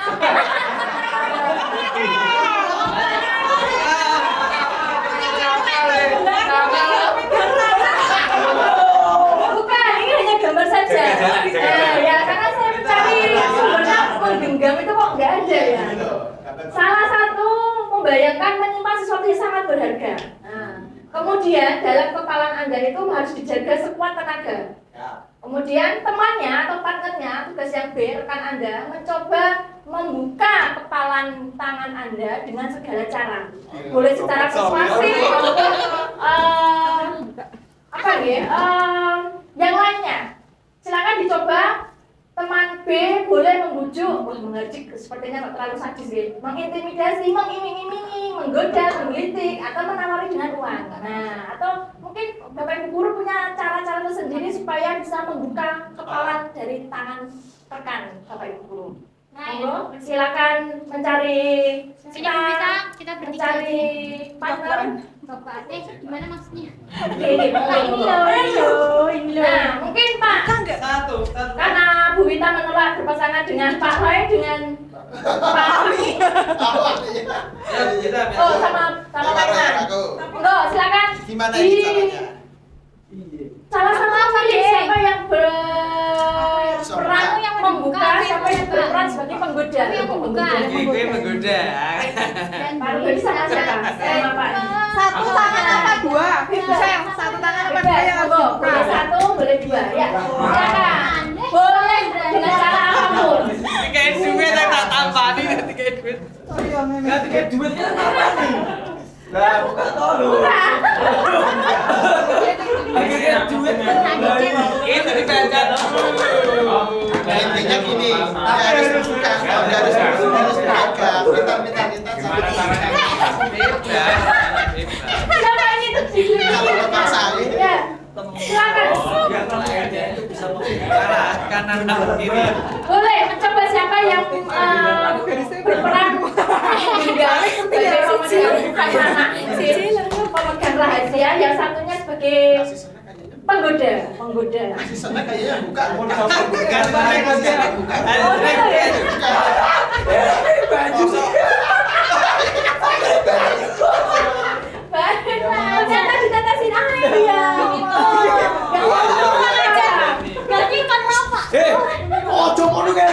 Bukan, ini hanya gambar saja. Ya, karena saya mencari sumbernya menggenggam itu kok nggak ada ya. Salah satu membayangkan menyimpan sesuatu yang sangat berharga. Nah, kemudian dalam kepalan Anda itu harus dijaga sekuat tenaga. Kemudian temannya atau partnernya, tugas yang B, rekan Anda mencoba membuka kepalan tangan Anda dengan segala cara. Boleh secara persuasif maupun apa ya? Yang lainnya. Silakan dicoba. Teman B boleh membujuk, mengerjik, sepertinya tak terlalu sadis ya, mengintimidasi, mengiming-imingi, menggoda, menggelitik, atau menawari dengan uang. Nah, atau mungkin Bapak Ibu guru punya cara-cara tersendiri supaya bisa membuka kepala dari tangan rekan Bapak Ibu guru. Monggo, silakan mencari kita mencari partner. Bapak Ade, gimana maksudnya? Ini loh. Nah, mungkin Pak. Satu. Karena Bu Wita menolak berpasangan dengan Pak Roy dengan Pak Ami. Oh, sama Rayman. Enggak, silakan. Gimana ini caranya? Salah satu siapa yang berperan yang membuka, siapa yang berperan sebagai penggoda. Menggoda. Pak Roy sama siapa? Sama Pak. Satu tangan apa dua? Bisa yang satu tangan apa dua yang harus dibuka? Boleh satu, boleh dua. Ya, silakan. Boleh dengan cara apapun. Kayak duit yang tak tambani nanti kayak duit. Nanti kayak duitnya tambani. Lah, buka tolong. Kayak duit itu dibaca dulu. Intinya gini, harus dibuka, harus dibuka. Pintar. Gimana caranya? Beda. Siapa ini terjadi? Kalau lepas salin, Ya, silakan. itu bisa mengarah kanan atau kiri. Boleh mencoba siapa yang berperan meninggal sebagai pemegang rahasia, yang satunya sebagai penggoda. Sana kayaknya buka. Ternyata ditetesin air ya. Berarti kan apa? Oh, coba lu kan.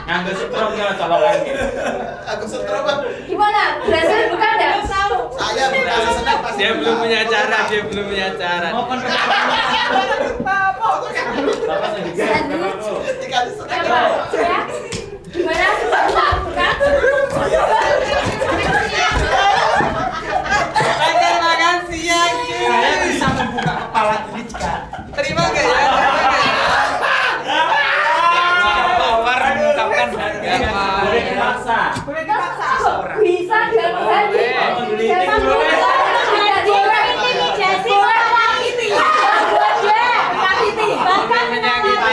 Ngambil setrum ya colokan gitu. Aku setrum, Bang. Gimana? Berhasil bukan enggak? Saya berkasih senang pasti. Dia belum punya cara. Bapak sendiri. Dikasih senang. Siapa? Ya? Gimana? Bukan? Makan siang. Saya bisa membuka kepala ini jika Terima gak ya? Power mengungkapkan harga. Boleh dipaksa. Boleh dipaksa. Bisa dengan hati. Siapa boleh? Intimidasi menyakiti. Bahkan menyakiti.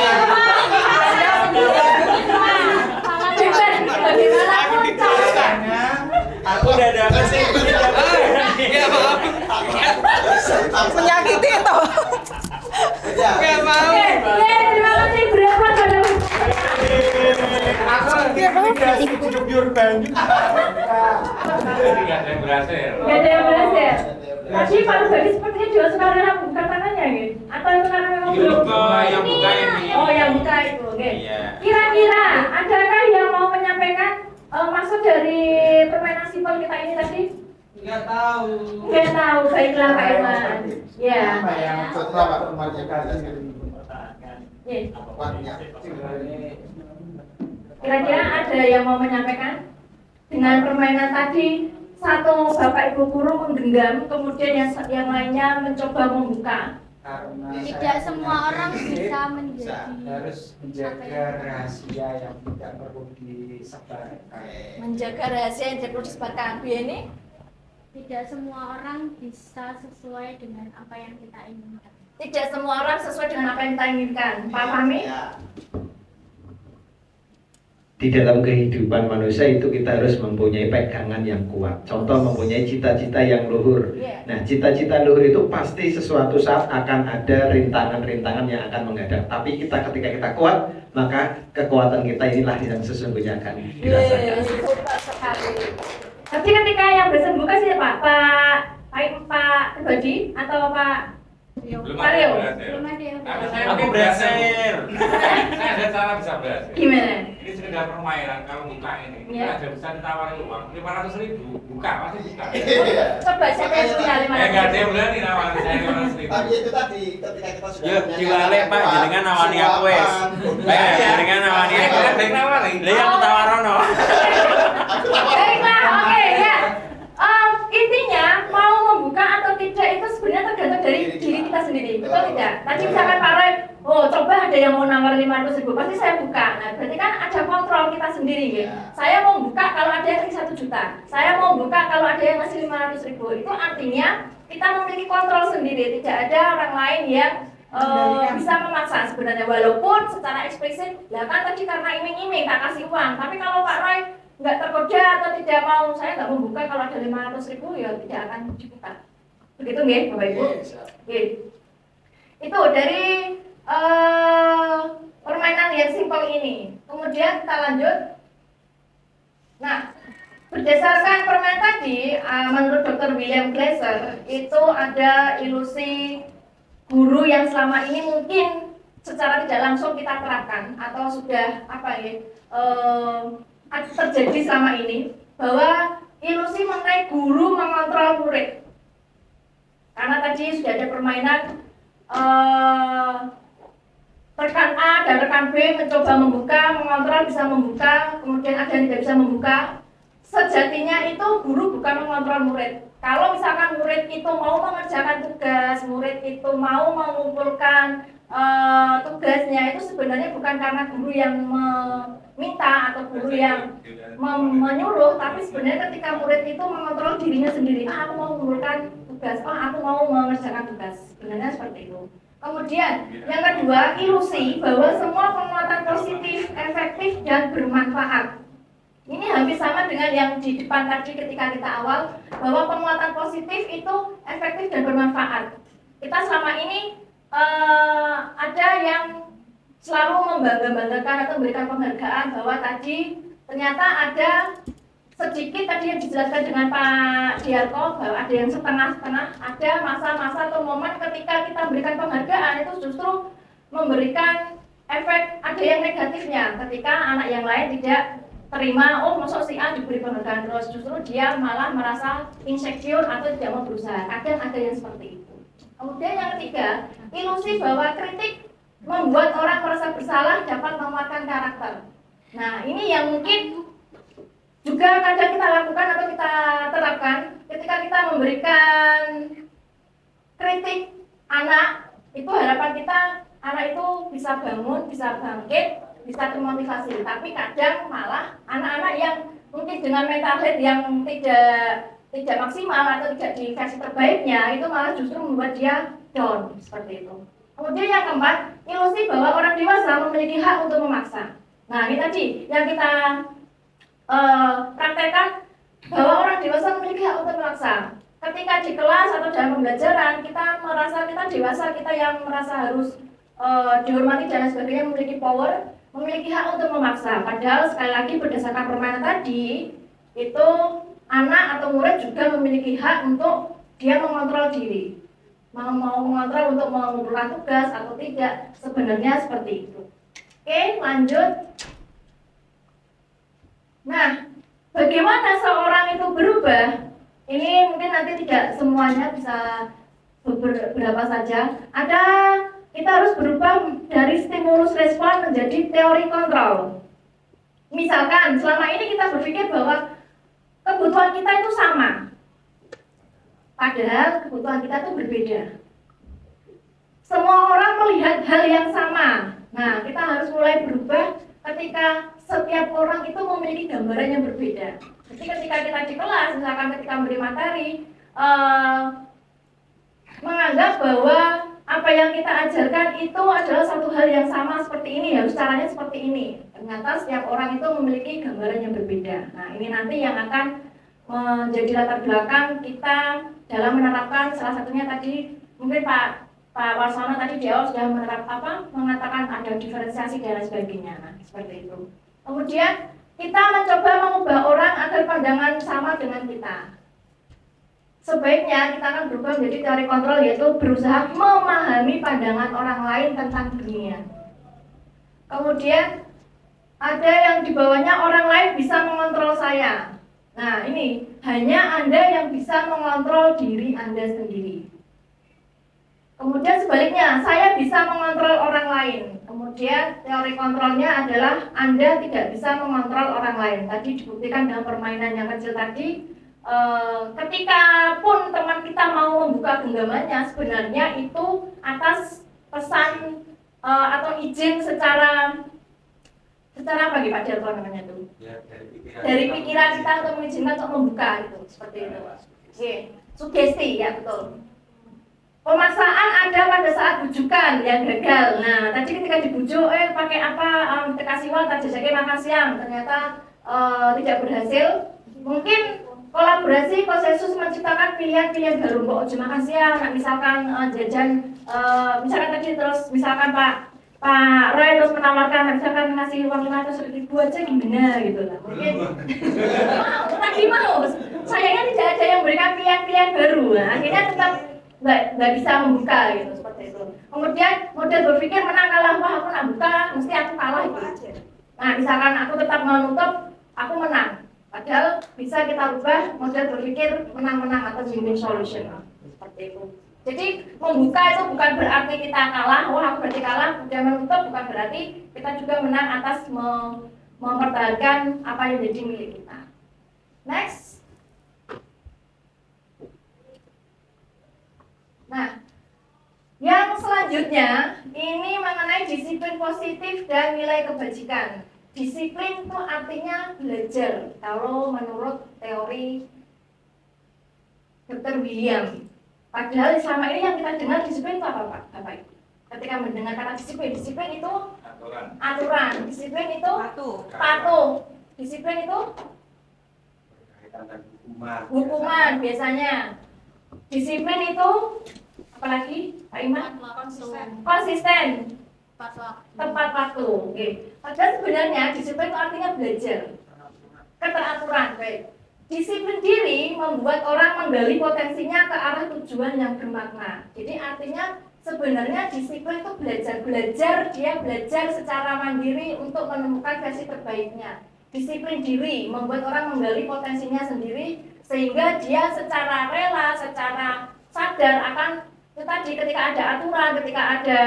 aku udah ada Gak mau. Menyakiti itu. Gak mau. Terima kasih berapa pada aku lagi kucuk biur banyu. Nggak ada yang berhasil. Gak ada yang berhasil. Tadi Pak Rubadi sepertinya juga suka dalam buka tangannya gitu. Atau itu karena memang Itu belum? yang buka ini. Oh, yang buka itu, oke. Iya. Kira-kira adakah yang mau menyampaikan maksud dari permainan simpel kita ini tadi? Nggak tahu. Nggak tahu, baiklah Pak Irman. Ya. Apa yang setelah Pak Irman yang jelaskan? Ya. Kuatnya. Kira-kira ada yang mau menyampaikan dengan permainan tadi? Satu Bapak Ibu guru menggenggam, kemudian yang lainnya mencoba membuka. Tidak semua orang bisa menjadi harus menjaga rahasia yang tidak perlu disebarkan. Menjaga rahasia yang tidak perlu disebarkan. Bu Yeni? tidak semua orang bisa sesuai dengan apa yang kita inginkan. tidak semua orang sesuai dengan apa yang kita inginkan. Pak Fahmi? Di dalam kehidupan manusia itu kita harus mempunyai pegangan yang kuat. Contoh mempunyai cita-cita yang luhur. Nah, cita-cita luhur itu pasti sesuatu saat akan ada rintangan-rintangan yang akan menghadap. Tapi ketika kita kuat, maka kekuatan kita inilah yang sesungguhnya akan dirasakan. Super sekali. Tapi ketika yang bersembuhkan sih Pak Pribadi atau Pak Belum Mario? ada yang berhasil. Tapi saya Aku berhasil. Saya ada cara bisa berhasil. Gimana? Ini sekedar permainan kalau buka ini. Kita ada bisa ditawarin uang 500.000, buka pasti buka. Coba siapa yang punya 500.000? Enggak ada yang berani nawarin saya 500.000. Tapi itu tadi ketika kita sudah Yuk, diwale Pak, jenengan nawani aku wes. Jenengan nawani aku. Ada yang nawarin. Lah yang tawarono. Baiklah, oke ya. Intinya mau membuka atau tidak itu sebenarnya tergantung dari diri kita sendiri, betul tidak? Tadi misalkan Pak Roy, oh coba ada yang mau nawar 500.000, pasti saya buka. Nah berarti kan ada kontrol kita sendiri ya. Saya mau buka kalau ada yang ngasih 1 juta, saya mau buka kalau ada yang ngasih 500.000. Itu artinya kita memiliki kontrol sendiri, tidak ada orang lain yang bisa memaksa sebenarnya, walaupun secara eksplisit, lah kan tadi karena iming-iming tak kasih uang. Tapi kalau Pak Roy nggak tergoda atau tidak mau, saya nggak membuka kalau ada 500.000 ya tidak akan dibuka. Begitu nggih Bapak Ibu? Nggih. Itu dari permainan yang simpel ini. Kemudian kita lanjut. Nah, berdasarkan permainan tadi, menurut Dr. William Glasser itu ada ilusi guru yang selama ini mungkin secara tidak langsung kita terapkan atau sudah terjadi selama ini, bahwa ilusi mengenai guru mengontrol murid. Karena tadi sudah ada permainan rekan A dan rekan B mencoba membuka, mengontrol bisa membuka, kemudian ada yang tidak bisa membuka. Sejatinya itu guru bukan mengontrol murid. Kalau misalkan murid itu mau mengerjakan tugas, murid itu mau mengumpulkan tugasnya, itu sebenarnya bukan karena guru yang meminta atau guru yang menyuruh, tapi sebenarnya ketika murid itu mengontrol dirinya sendiri. Aku mau mengumpulkan tugas, aku mau mengerjakan tugas. Sebenarnya seperti itu. Kemudian yang kedua, ilusi bahwa semua penguatan positif, efektif dan bermanfaat. Ini hampir sama dengan yang di depan tadi ketika kita awal, bahwa penguatan positif itu efektif dan bermanfaat. Kita selama ini ada yang selalu membangga-banggakan atau memberikan penghargaan bahwa tadi ternyata ada sedikit tadi yang dijelaskan dengan Pak Diarko, bahwa ada yang setengah-setengah, ada masa-masa atau momen ketika kita memberikan penghargaan itu justru memberikan efek ada yang negatifnya, ketika anak yang lain tidak terima, oh masuk si A diberi penghargaan terus, justru dia malah merasa insecure atau tidak mau berusaha. Kadang ada yang seperti itu. Kemudian yang ketiga, ilusi bahwa kritik membuat orang merasa bersalah dapat menguatkan karakter. Nah ini yang mungkin juga kadang kita lakukan atau kita terapkan ketika kita memberikan kritik anak, itu harapan kita anak itu bisa bangun, bisa bangkit, bisa termotivasi. Tapi kadang malah anak-anak yang mungkin dengan mental health yang tidak maksimal atau tidak di versi terbaiknya, itu malah justru membuat dia down seperti itu. Kemudian yang keempat, ilusi bahwa orang dewasa memiliki hak untuk memaksa. Nah ini tadi yang kita praktekkan, bahwa orang dewasa memiliki hak untuk memaksa. Ketika di kelas atau dalam pembelajaran kita merasa kita dewasa, kita yang merasa harus dihormati dan sebagainya, memiliki power, memiliki hak untuk memaksa. Padahal sekali lagi berdasarkan permainan tadi, itu anak atau murid juga memiliki hak untuk dia mengontrol diri, mau mengontrol untuk mengumpulkan tugas atau tidak, sebenarnya seperti itu. Oke, lanjut. Nah, bagaimana seorang itu berubah? Ini mungkin nanti tidak semuanya, bisa beberapa saja. Kita harus berubah dari stimulus respon menjadi teori kontrol. Misalkan selama ini kita berpikir bahwa kebutuhan kita itu sama, padahal kebutuhan kita itu berbeda. Semua orang melihat hal yang sama. Nah, kita harus mulai berubah ketika setiap orang itu memiliki gambaran yang berbeda. Jadi ketika kita di kelas, misalkan ketika memberi materi, menganggap bahwa apa yang kita ajarkan itu adalah satu hal yang sama seperti ini, harus caranya seperti ini. Ternyata setiap orang itu memiliki gambaran yang berbeda. Nah, ini nanti yang akan menjadi latar belakang kita dalam menerapkan, salah satunya tadi mungkin Pak Warsono tadi di awal sudah mengatakan ada diferensiasi dan lain sebagainya. Nah, seperti itu. Kemudian kita mencoba mengubah orang agar pandangan sama dengan kita. Sebaiknya kita akan berubah menjadi teori kontrol, yaitu berusaha memahami pandangan orang lain tentang dunia. Kemudian ada yang di bawahnya orang lain bisa mengontrol saya. Nah, ini hanya Anda yang bisa mengontrol diri Anda sendiri. Kemudian sebaliknya, saya bisa mengontrol orang lain. Kemudian teori kontrolnya adalah Anda tidak bisa mengontrol orang lain. Tadi dibuktikan dalam permainan yang kecil tadi. Ketika pun teman kita mau membuka genggamannya, sebenarnya itu atas pesan atau izin secara apa gitu Pak Jarko namanya itu? Ya, dari pikiran kita untuk mengizinkan untuk membuka itu, seperti itu. Oke, sugesti ya betul. Pemaksaan ada pada saat bujukan yang gagal. Nah, tadi ketika dibujuk, pakai apa? Kita kasih uang, tadi makan siang, ternyata tidak berhasil. Mungkin kolaborasi konsensus menciptakan pilihan-pilihan baru. Kok aja makan siang, misalkan jajan, misalkan tadi terus, misalkan Pak Roy terus menawarkan, misalkan ngasih uang 500.000 aja gimana gitu lah. Mungkin tadi mau, sayangnya tidak ada yang memberikan pilihan-pilihan baru. Nah, akhirnya tetap nggak bisa membuka gitu, seperti itu. Kemudian model berpikir menang kalah, wah aku nak buka, mesti aku kalah itu aja. Nah, misalkan aku tetap menutup, aku menang. Padahal bisa kita ubah model berpikir menang-menang atau win-win solution seperti itu. Jadi membuka itu bukan berarti kita kalah, wah aku berarti kalah. Kemudian menutup bukan berarti kita juga menang atas mempertahankan apa yang jadi milik kita. Next. Nah, yang selanjutnya ini mengenai disiplin positif dan nilai kebajikan. Disiplin itu artinya belajar. Kalau menurut teori Dr. William. Padahal selama ini yang kita dengar disiplin itu apa Pak? Bapak? Ketika mendengar kata disiplin itu aturan. Disiplin itu patuh. Disiplin itu hukuman biasanya. Disiplin itu apalagi Pak Iman? Konsisten. Tepat waktu. Oke. Padahal sebenarnya disiplin itu artinya belajar. Keteraturan, baik. Disiplin diri membuat orang menggali potensinya ke arah tujuan yang bermakna. Jadi artinya sebenarnya disiplin itu belajar dia belajar secara mandiri untuk menemukan versi terbaiknya. Disiplin diri membuat orang menggali potensinya sendiri sehingga dia secara rela, secara sadar akan itu tadi ketika ada aturan, ketika ada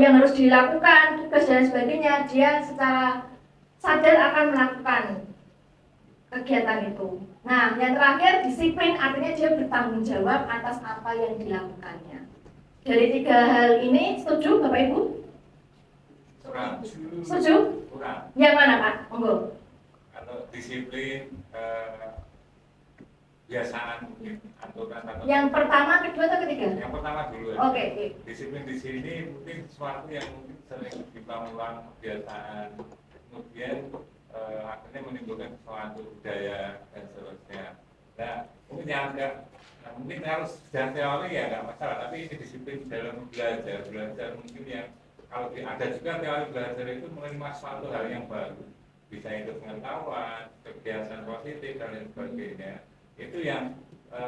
yang harus dilakukan, tugas dan sebagainya, dia secara sadar akan melakukan kegiatan itu. Nah, yang terakhir disiplin artinya dia bertanggung jawab atas apa yang dilakukannya. Dari 3 hal ini setuju Bapak Ibu? Kurang. Setuju? Kurang. Yang mana Pak? Monggo. Kalau disiplin kebiasaan mungkin aturan atau yang pertama, kedua atau ketiga? Yang pertama dulu. Oke. Disiplin di sini mungkin sesuatu yang mungkin sering diulang kebiasaan, kemudian akhirnya menimbulkan suatu budaya dan seterusnya. Nah, mungkin yang mungkin harus dan teori ya nggak masalah, tapi ini disiplin dalam belajar mungkin yang kalau ada juga teori belajar itu menerima suatu hal yang baru, bisa itu pengetahuan, kebiasaan positif dan lain sebagainya. Itu yang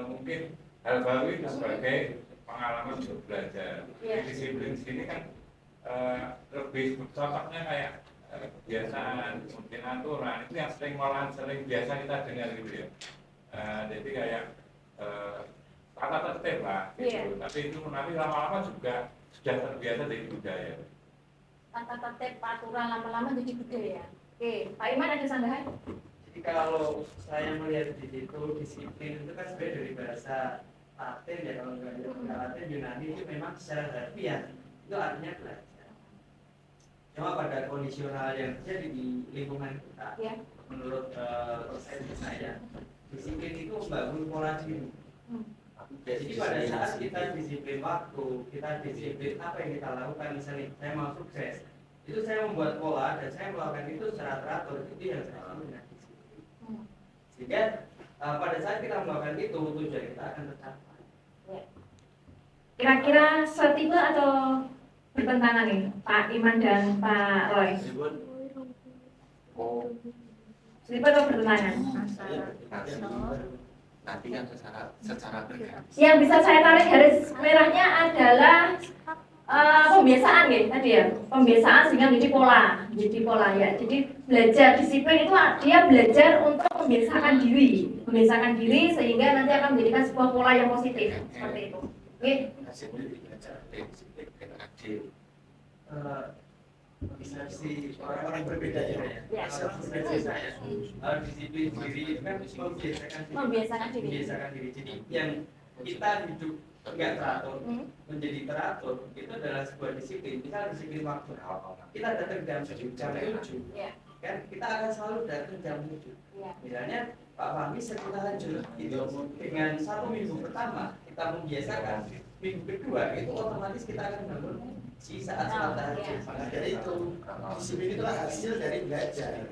mungkin hal baru itu sebagai pengalaman untuk belajar. Jadi disiplin sini kan lebih contohnya kayak kebiasaan, kemudian aturan itu yang sering biasa kita dengar gitu ya. Jadi kayak tata tertib lah gitu. Tapi itu nanti lama-lama juga sudah terbiasa jadi budaya. Tata tertib, aturan lama-lama jadi budaya. Oke, Pak Iman ada tambahan? Jadi kalau saya melihat di situ disiplin itu kan sebenarnya dari bahasa Latin ya, kalau nggak Latin Yunani itu memang secara harfiah itu artinya belajar. Cuma pada kondisional yang terjadi di lingkungan kita, menurut persepsi saya, disiplin itu membangun pola diri. Jadi pada saat kita disiplin waktu, kita disiplin apa yang kita lakukan, misalnya saya mau sukses, itu saya membuat pola dan saya melakukan itu secara teratur, itu yang saya sebut dengan disiplin. Sehingga pada saat kita melakukan itu, tujuan kita akan tercapai. Kira-kira setipe atau bertentangan nih Pak Iman dan Pak Roy? Setipe atau bertentangan? Nanti kan secara berganti. Yang bisa saya tarik garis merahnya adalah pembiasaan ya tadi ya, pembiasaan sehingga menjadi pola ya. Jadi belajar disiplin itu dia belajar untuk membiasakan diri sehingga nanti akan menjadikan sebuah pola yang positif seperti itu. Oke. Hasilnya belajar disiplin dengan adil. Persepsi orang-orang berbeda ya. Persepsi saya disiplin diri itu kan membiasakan diri. Jadi yang kita hidup nggak teratur menjadi teratur itu adalah sebuah disiplin. Misal disiplin waktu, kita datang jam 7 kan kita akan selalu datang jam 7. Misalnya Pak Fahmi setelah lanjut gitu dengan 1 minggu pertama kita membiasakan, minggu kedua itu otomatis kita akan bangun di saat sholat tahajud. Maka dari itu disiplin itulah hasil dari belajar.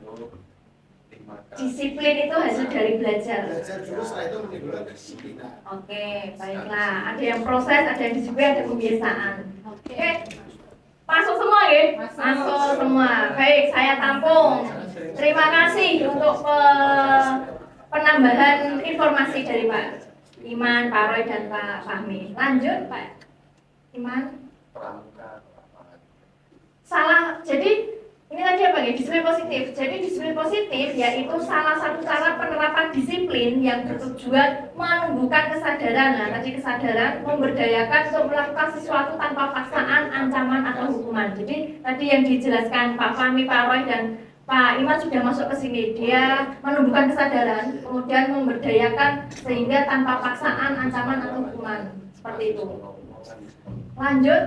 Disiplin itu hasil dari belajar. Belajar dulu, setelah itu menimbulkan kedisiplinan. Oke, baiklah. Ada yang proses, ada yang disiplin, ada pembiasaan. Oke. Masuk semua ya? Masuk semua. Baik, saya tampung. Terima kasih untuk penambahan informasi dari Pak Iman, Pak Roy, dan Pak Fahmi. Lanjut Pak Iman. Salah, jadi ini tadi apa ya? Disiplin positif. Jadi disiplin positif yaitu salah satu cara penerapan disiplin yang bertujuan menumbuhkan kesadaran. Nah, tadi kesadaran memberdayakan untuk melakukan sesuatu tanpa paksaan, ancaman atau hukuman. Jadi tadi yang dijelaskan Pak Fahmi, Pak Roy, dan Pak Iman sudah masuk ke sini. Dia menumbuhkan kesadaran, kemudian memberdayakan sehingga tanpa paksaan, ancaman atau hukuman. Seperti itu. Lanjut.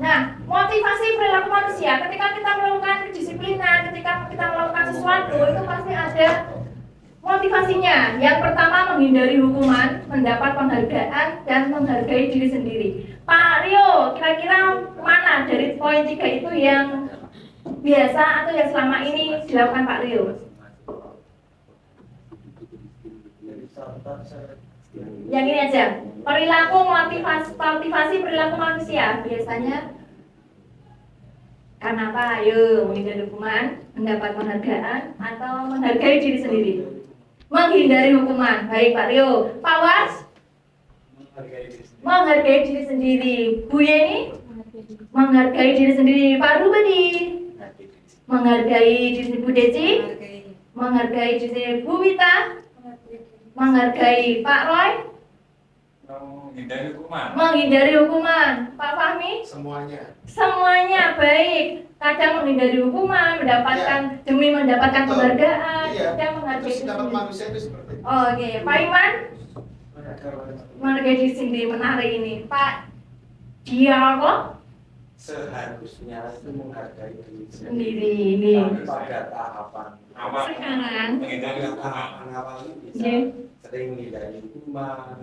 Nah, motivasi perilaku manusia ketika kita melakukan kedisiplinan, ketika kita melakukan sesuatu itu pasti ada motivasinya. Yang pertama menghindari hukuman, mendapat penghargaan, dan menghargai diri sendiri. Pak Rio, kira-kira mana dari poin 3 itu yang biasa atau yang selama ini dilakukan Pak Rio? Yang ini aja, perilaku motivasi perilaku manusia biasanya karena apa? Ayo, menghindari hukuman, mendapat penghargaan, atau menghargai diri sendiri. Menghindari hukuman. Baik Pak Rio. Pak Was? Menghargai diri sendiri. Bu Yeni? Menghargai diri sendiri. Pak Rubadi? Menghargai diri sendiri. Bu Deci? Menghargai diri sendiri. Bu Wita? Menghargai. Pak Roy? Menghindari hukuman. Menghindari hukuman. Pak Fahmi? Semuanya baik. Kadang menghindari hukuman, mendapatkan demi mendapatkan penghargaan, kadang menghargai diri sendiri. Oh, oke. Pak Iman? Menghargai diri sendiri, menarik ini. Pak Dialog? Seharusnya itu menghargai diri Sendiri ini. pada tahapan Sekarang menghindari hukuman. awal ini sering menghindari hukuman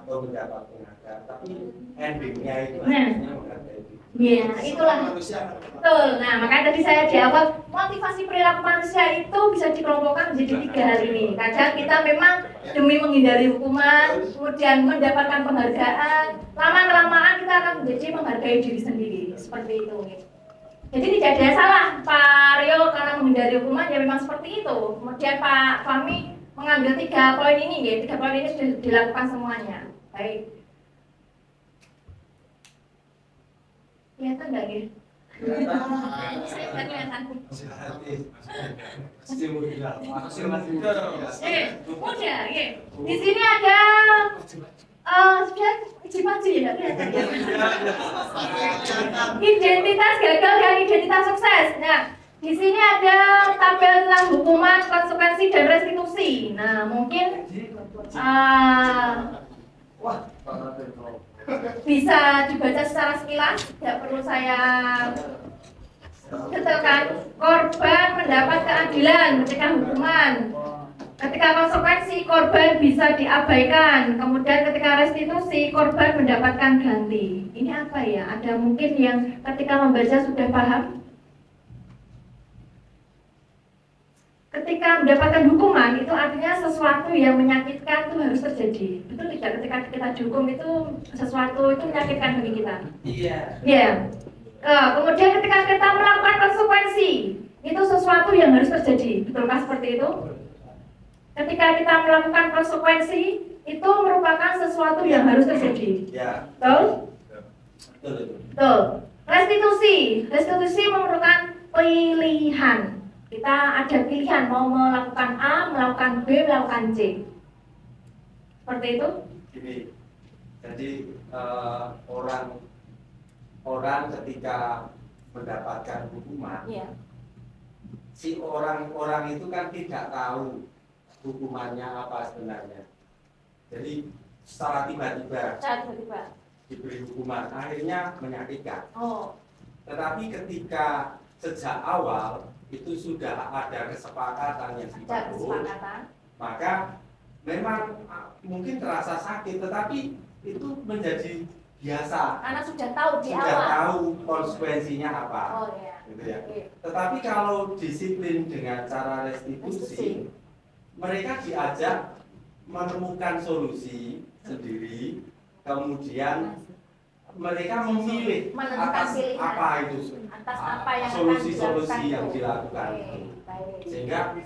atau mendapat penghargaan, tapi endingnya itu harusnya menghargai diri. Ya, itulah. Betul. Nah, makanya tadi saya jawab motivasi perilaku manusia itu bisa dikelompokkan menjadi 3 hal ini. Kadang kita memang demi menghindari hukuman, kemudian mendapatkan penghargaan. Lama-kelamaan kita akan menjadi menghargai diri sendiri. Seperti itu. Jadi tidak ada yang salah Pak Rio karena menghindari hukuman ya memang seperti itu. Kemudian Pak Fahmi mengambil 3 poin ini ya. 3 poin ini sudah dilakukan semuanya. Baik. Kelihatan nggak ya? Mudah, ya. Di sini ada sudah izin maju ya, nggak kelihatan ya. Identitas gagal dan identitas sukses. Nah, di sini ada tabel tentang hukuman, konsekuensi dan restitusi. Nah, mungkin bisa dibaca secara sekilas, tidak perlu saya detailkan. Korban mendapat keadilan ketika hukuman. ketika konsekuensi korban bisa diabaikan, kemudian ketika restitusi korban mendapatkan ganti. Ini apa ya? Ada mungkin yang ketika membaca sudah paham? Ketika mendapatkan hukuman itu artinya sesuatu yang menyakitkan itu harus terjadi. Betul tidak? Ketika kita dihukum itu sesuatu itu menyakitkan bagi kita. Iya. Iya. Kemudian ketika kita melakukan konsekuensi itu sesuatu yang harus terjadi. Betulkah seperti itu? Ketika kita melakukan konsekuensi itu merupakan sesuatu yang harus terjadi. Ya. Betul? Betul. Betul. Restitusi memerlukan pilihan. Kita ada pilihan mau melakukan A, melakukan B, melakukan C. Seperti itu? Gini, jadi orang ketika mendapatkan hukuman, Iya. si orang itu kan tidak tahu hukumannya apa sebenarnya. Jadi secara tiba-tiba diberi hukuman, akhirnya menyakitkan. Oh. Tetapi ketika sejak awal itu sudah ada kesepakatan yang dibangun, maka memang mungkin terasa sakit, tetapi itu menjadi biasa. Karena sudah tahu di awal. Sudah tahu konsekuensinya apa. Oh iya. Gitu ya. Tetapi kalau disiplin dengan cara restitusi, mereka diajak menemukan solusi sendiri, kemudian mereka memilih atas apa itu, solusi-solusi yang dilakukan, sehingga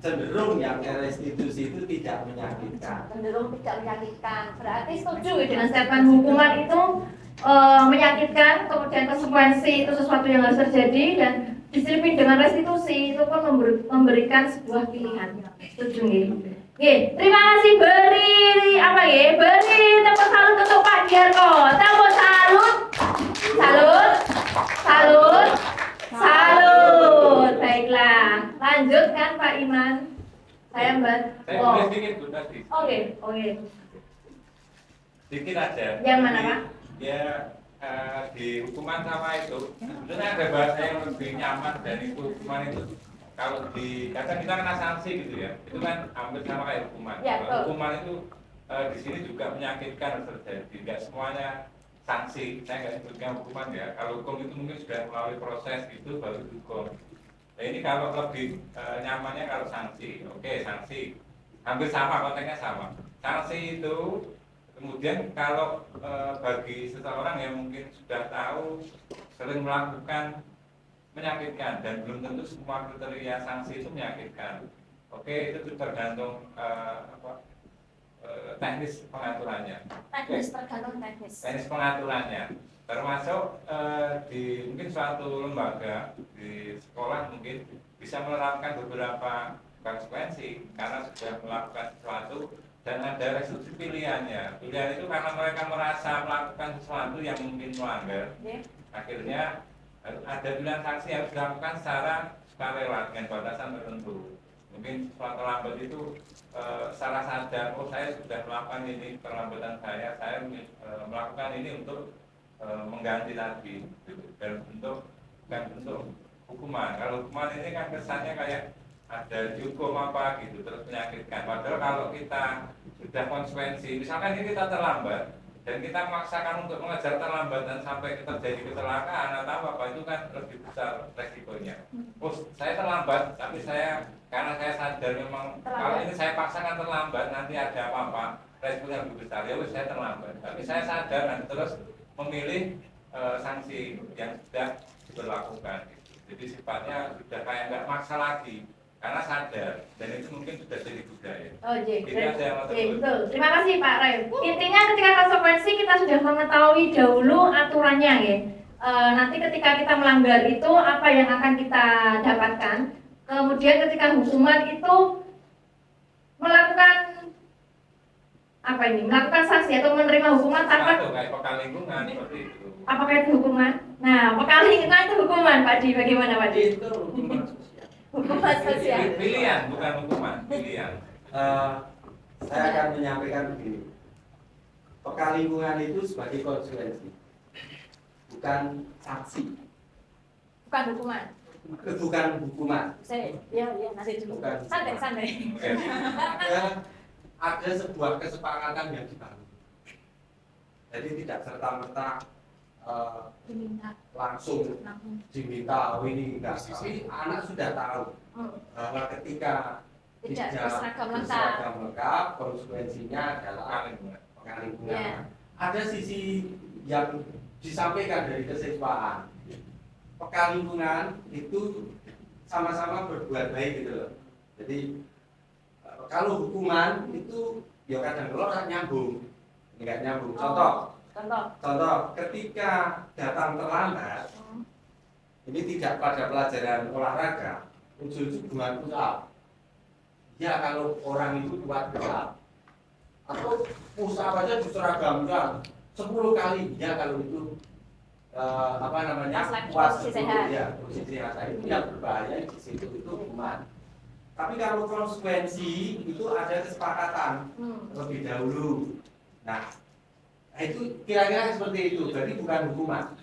cenderung yang restitusi itu tidak menyakitkan. Berarti setuju dengan statement hukuman itu menyakitkan, kemudian konsekuensi itu sesuatu yang harus terjadi, dan disiplin dengan restitusi itu pun memberikan sebuah pilihan. Setuju nggih? Oke, terima kasih. Beri tepuk salut untuk Pak Giarko. Tepuk salut. Baiklah, lanjutkan Pak Iman. Saya Mbak. Saya boleh sedikit Bu tadi. Oke. Sedikit aja. Yang mana Pak? Ya di hukuman sama itu sebenarnya ada bahasa yang lebih nyaman dan itu hukuman itu. Kalau di kadang kita kena sanksi gitu ya, itu kan hampir sama kayak hukuman. Ya, hukuman itu di sini juga menyakitkan terjadi. Tidak semuanya sanksi. Saya nggak sebutkan hukuman ya. Kalau hukum itu mungkin sudah melalui proses itu baru hukum. Nah ini kalau lebih nyamannya kalau sanksi. Oke, sanksi hampir sama, konteksnya sama. Sanksi itu kemudian kalau bagi seseorang yang mungkin sudah tahu sering melakukan menyakitkan dan belum tentu semua kriteria sanksi itu menyakitkan. Oke, itu tergantung teknis pengaturannya. Teknis pengaturannya, termasuk di mungkin suatu lembaga di sekolah mungkin bisa menerapkan beberapa konsekuensi karena sudah melakukan sesuatu dan ada restitusi pilihannya. Pilihan itu karena mereka merasa melakukan sesuatu yang mungkin melanggar, akhirnya ada pilihan sanksi yang harus dilakukan secara sukarela dengan batasan tertentu. Mungkin setelah terlambat itu secara sadar, oh saya sudah melakukan ini terlambatan saya melakukan ini untuk mengganti tadi, dan bukan bentuk hukuman. Kalau hukuman ini kan kesannya kayak ada dihukum apa gitu terus menyakitkan. Padahal kalau kita sudah konsekuensi, misalkan ini kita terlambat dan kita memaksakan untuk mengejar terlambatan sampai terjadi kecelakaan atau apa, itu kan lebih besar resikonya. Saya terlambat, tapi karena saya sadar memang kalau ini saya paksakan terlambat nanti ada apa-apa, resikonya lebih besar. Ya saya terlambat, tapi saya sadar dan terus memilih sanksi yang sudah diberlakukan. Jadi sifatnya sudah kayak nggak maksa lagi. Karena sadar, dan itu mungkin sudah jadi budaya. Oh, betul. Terima kasih Pak Ray. Intinya ketika konsekuensi kita sudah mengetahui dahulu aturannya ya. Nanti ketika kita melanggar itu apa yang akan kita dapatkan. Kemudian ketika hukuman itu melakukan melakukan sanksi atau menerima hukuman tanpa kayak peka lingkungan seperti itu. Apakah itu hukuman? Nah, peka lingkungan itu hukuman, Pak Di. Bagaimana Pak Di? Itu hukuman. Hukuman sosial. Pilihan, bukan hukuman, pilihan. Saya akan menyampaikan begini. Peka lingkungan itu sebagai konsekuensi, bukan sanksi. Bukan hukuman. bukan hukuman. Ya, nanti dulu. Bukan. Santai. Ada sebuah kesepakatan yang dibangun. Jadi tidak serta-merta langsung diminta ini enggak. Tapi anak sudah tahu bahwa ketika tidak berseragam lengkap, konsekuensinya adalah pengalihgungan. Ada sisi yang disampaikan dari kesiswaan. Pekalingkungan itu sama-sama berbuat baik gitu loh. Jadi kalau hukuman itu ya kadang-kadang nyambung, enggak nyambung. Contoh, ketika datang terlambat, ini tidak pada pelajaran olahraga, ujung-ujung dengan push up. Ya kalau orang itu kuat push up, atau push up aja diseragamkan 10 kali, ya kalau itu kuat sehat, ya posisi sehat itu yang berbahaya di situ itu hukuman. Tapi kalau konsekuensi itu ada kesepakatan lebih dahulu. Nah, itu kira-kira seperti itu. Jadi bukan hukuman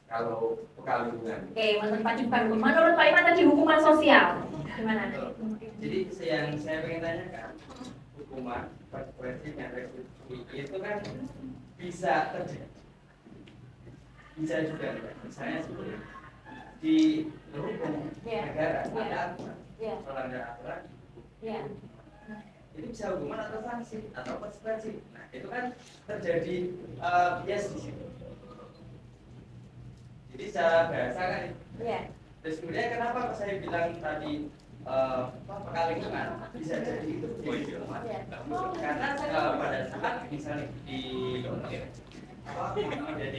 kalau pekalingkungan. Oke, menurut Pak bukan hukuman. Menurut Pak Iman tadi hukuman sosial. Gimana? Jadi yang saya pengen tanyakan, hukuman, konsekuensi dan restitusi itu kan bisa terjadi. Bisa juga, misalnya seperti di hukum negara ada aturan. Melanggar aturan, itu bisa hukuman atau sanksi atau konsekuensi. Nah itu kan terjadi bias di situ. Jadi secara bahasa kan. Terus kemudian kenapa saya bilang tadi pekalingkungan bisa jadi itu menjadi hukuman? Karena pada saat misalnya di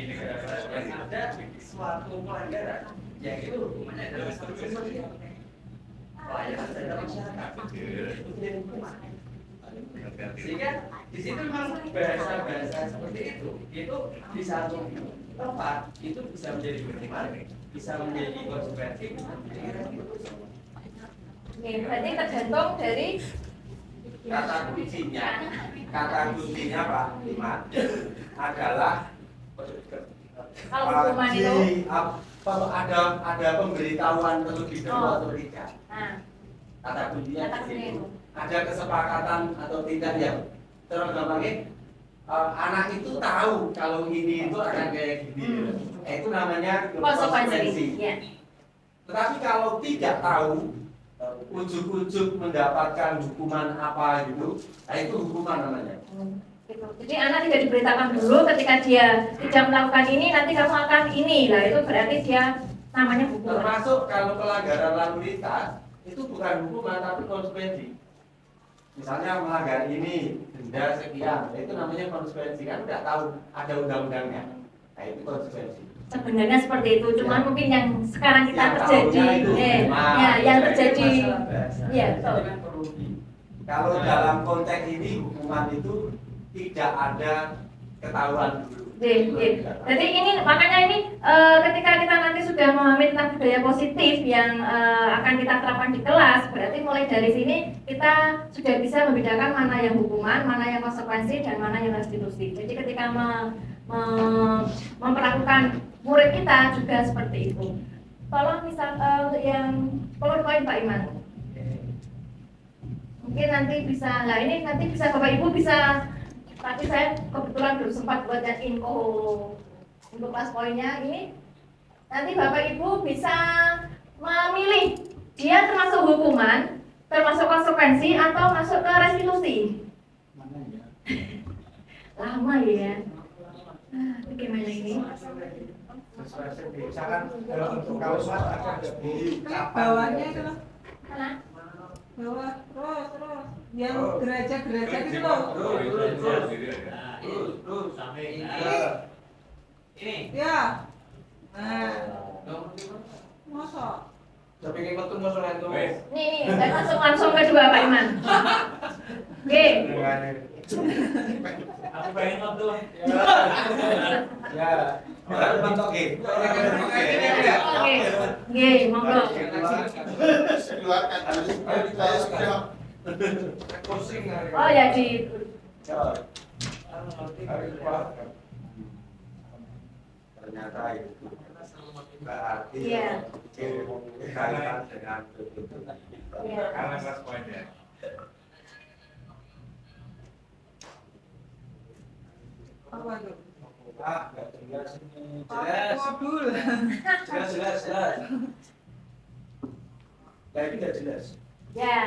negara barat yang ada suatu pelanggaran yang itu hukumannya adalah konsekuensi. Pelayanan terhadap masyarakat itu menjadi hukuman. Sehingga di situ memang bahasa-bahasa seperti itu di satu tempat itu bisa menjadi hukuman, bisa menjadi konsekuensi, bisa menjadi restitusi. Berarti tergantung dari kata kuncinya Pak Iman adalah kalau hukuman itu ada pemberitahuan terlebih dahulu atau tidak. Kata kuncinya itu ada kesepakatan atau tidak yang terus gampangnya anak itu tahu kalau ini itu akan kayak gini. Itu namanya konsekuensi. Tetapi kalau tidak tahu ujuk-ujuk mendapatkan hukuman apa gitu, nah itu hukuman namanya. Jadi anak tidak diberitakan dulu ketika dia tidak melakukan ini nanti kamu akan ini lah, itu berarti dia namanya hukuman. Termasuk kalau pelanggaran lalu lintas itu bukan hukuman tapi konsekuensi. Misalnya melanggar ini denda sekian, itu namanya konsekuensi, kan udah tahu ada undang-undangnya. Nah itu konsekuensi. Sebenarnya seperti itu, cuman mungkin yang sekarang kita terjadi, yang terjadi, Kalau dalam konteks ini hukuman itu tidak ada ketahuan dulu. Jadi ini makanya ini ketika kita nanti sudah memahami tentang budaya positif yang akan kita terapkan di kelas, berarti mulai dari sini kita sudah bisa membedakan mana yang hukuman, mana yang konsekuensi, dan mana yang restitusi. Jadi ketika memperlakukan murid kita juga seperti itu. Tolong misal yang poin Pak Iman. Mungkin nanti bisa, ini nanti bisa Bapak Ibu bisa. Tapi saya kebetulan belum sempat buat yang info untuk kelas poinnya ini. Nanti Bapak Ibu bisa memilih dia termasuk hukuman, termasuk konsekuensi atau masuk ke restitusi. Lama ya. Bagaimana ini? Misalkan untuk kalau ada di bawahnya itu loh. Mana? Bawah terus yang gereja-gereja itu loh. Terus sampai ini. Ya. Nah. Masa? Tapi kita tuh masuk itu. Nih, langsung kedua Pak Iman. Oke. Aku pengen tuh. Ya. Orang bentuk gitu. Oke. Oke, monggo. Keluarkan Oh ya di ternyata itu berarti kaitan dengan karena kelas poinnya. Apa tuh? Nggak jelas ini. Modul. Jelas. Nah, ini nggak jelas. Ya.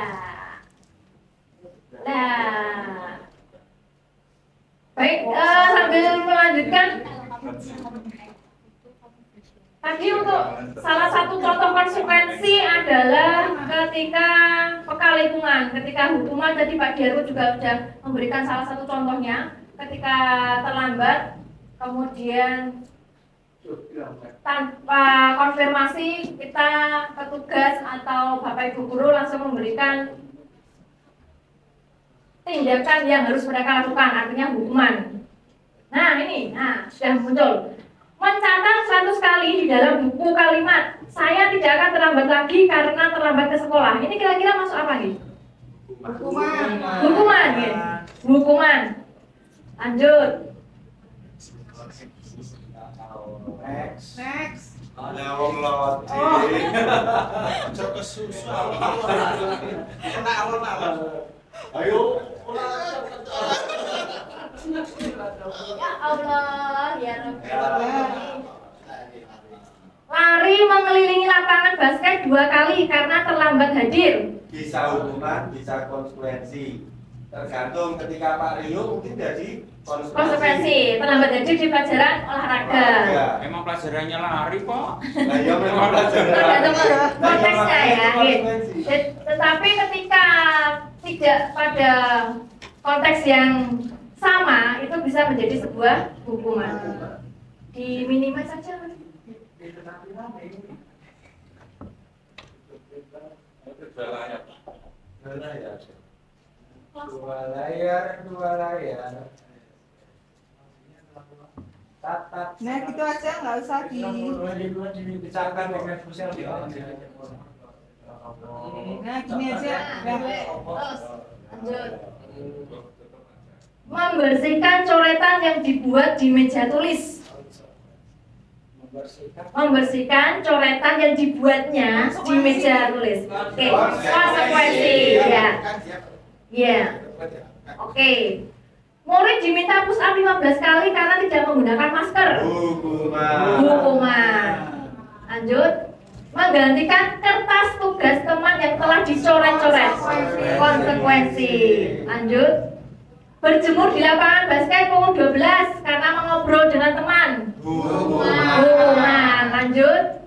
Nah. Baik, sambil melanjutkan. Tadi untuk salah satu contoh konsekuensi adalah ketika peka lingkungan, ketika hukuman. Tadi Pak Diarko juga sudah memberikan salah satu contohnya. Ketika terlambat, kemudian tanpa konfirmasi kita petugas atau Bapak Ibu guru langsung memberikan tindakan yang harus mereka lakukan, artinya hukuman. Nah ini, sudah muncul. Mencatat 100 kali di dalam buku kalimat saya tidak akan terlambat lagi karena terlambat ke sekolah. Ini kira-kira masuk apa nih? Hukuman ya? Hukuman. Lanjut. Next. Ada wong loti. Cok kesusu. Enak. Ayo. Ya Allah, ya Rabbi. Lari mengelilingi lapangan basket 2 kali karena terlambat hadir. Bisa hukuman, bisa konsekuensi. Tergantung ketika Pak Rio mungkin jadi konsekuensi. Terlambat hadir di pelajaran olahraga. Emang pelajarannya lari kok. Nah, ya memang pelajaran. Tergantung konteksnya ya. Tetapi ketika tidak pada konteks yang sama, itu bisa menjadi sebuah hukuman. Di minimal saja. Dua layar. Tatat. Nah, gitu aja, nggak usah dibicarakan dengan sosial di Nah, gini aja. Lanjut. Membersihkan coretan yang dibuat di meja tulis. Membersihkan coretan yang dibuatnya di meja tulis. Oke, konsekuensi ya. Ya. Oke. Murid diminta push up 15 kali karena tidak menggunakan masker. Hukuman. Lanjut. Menggantikan kertas tugas teman yang telah dicoret-coret. Konsekuensi. Lanjut. Berjemur di lapangan basket pukul 12 karena mengobrol dengan teman. Hukuman. Lanjut.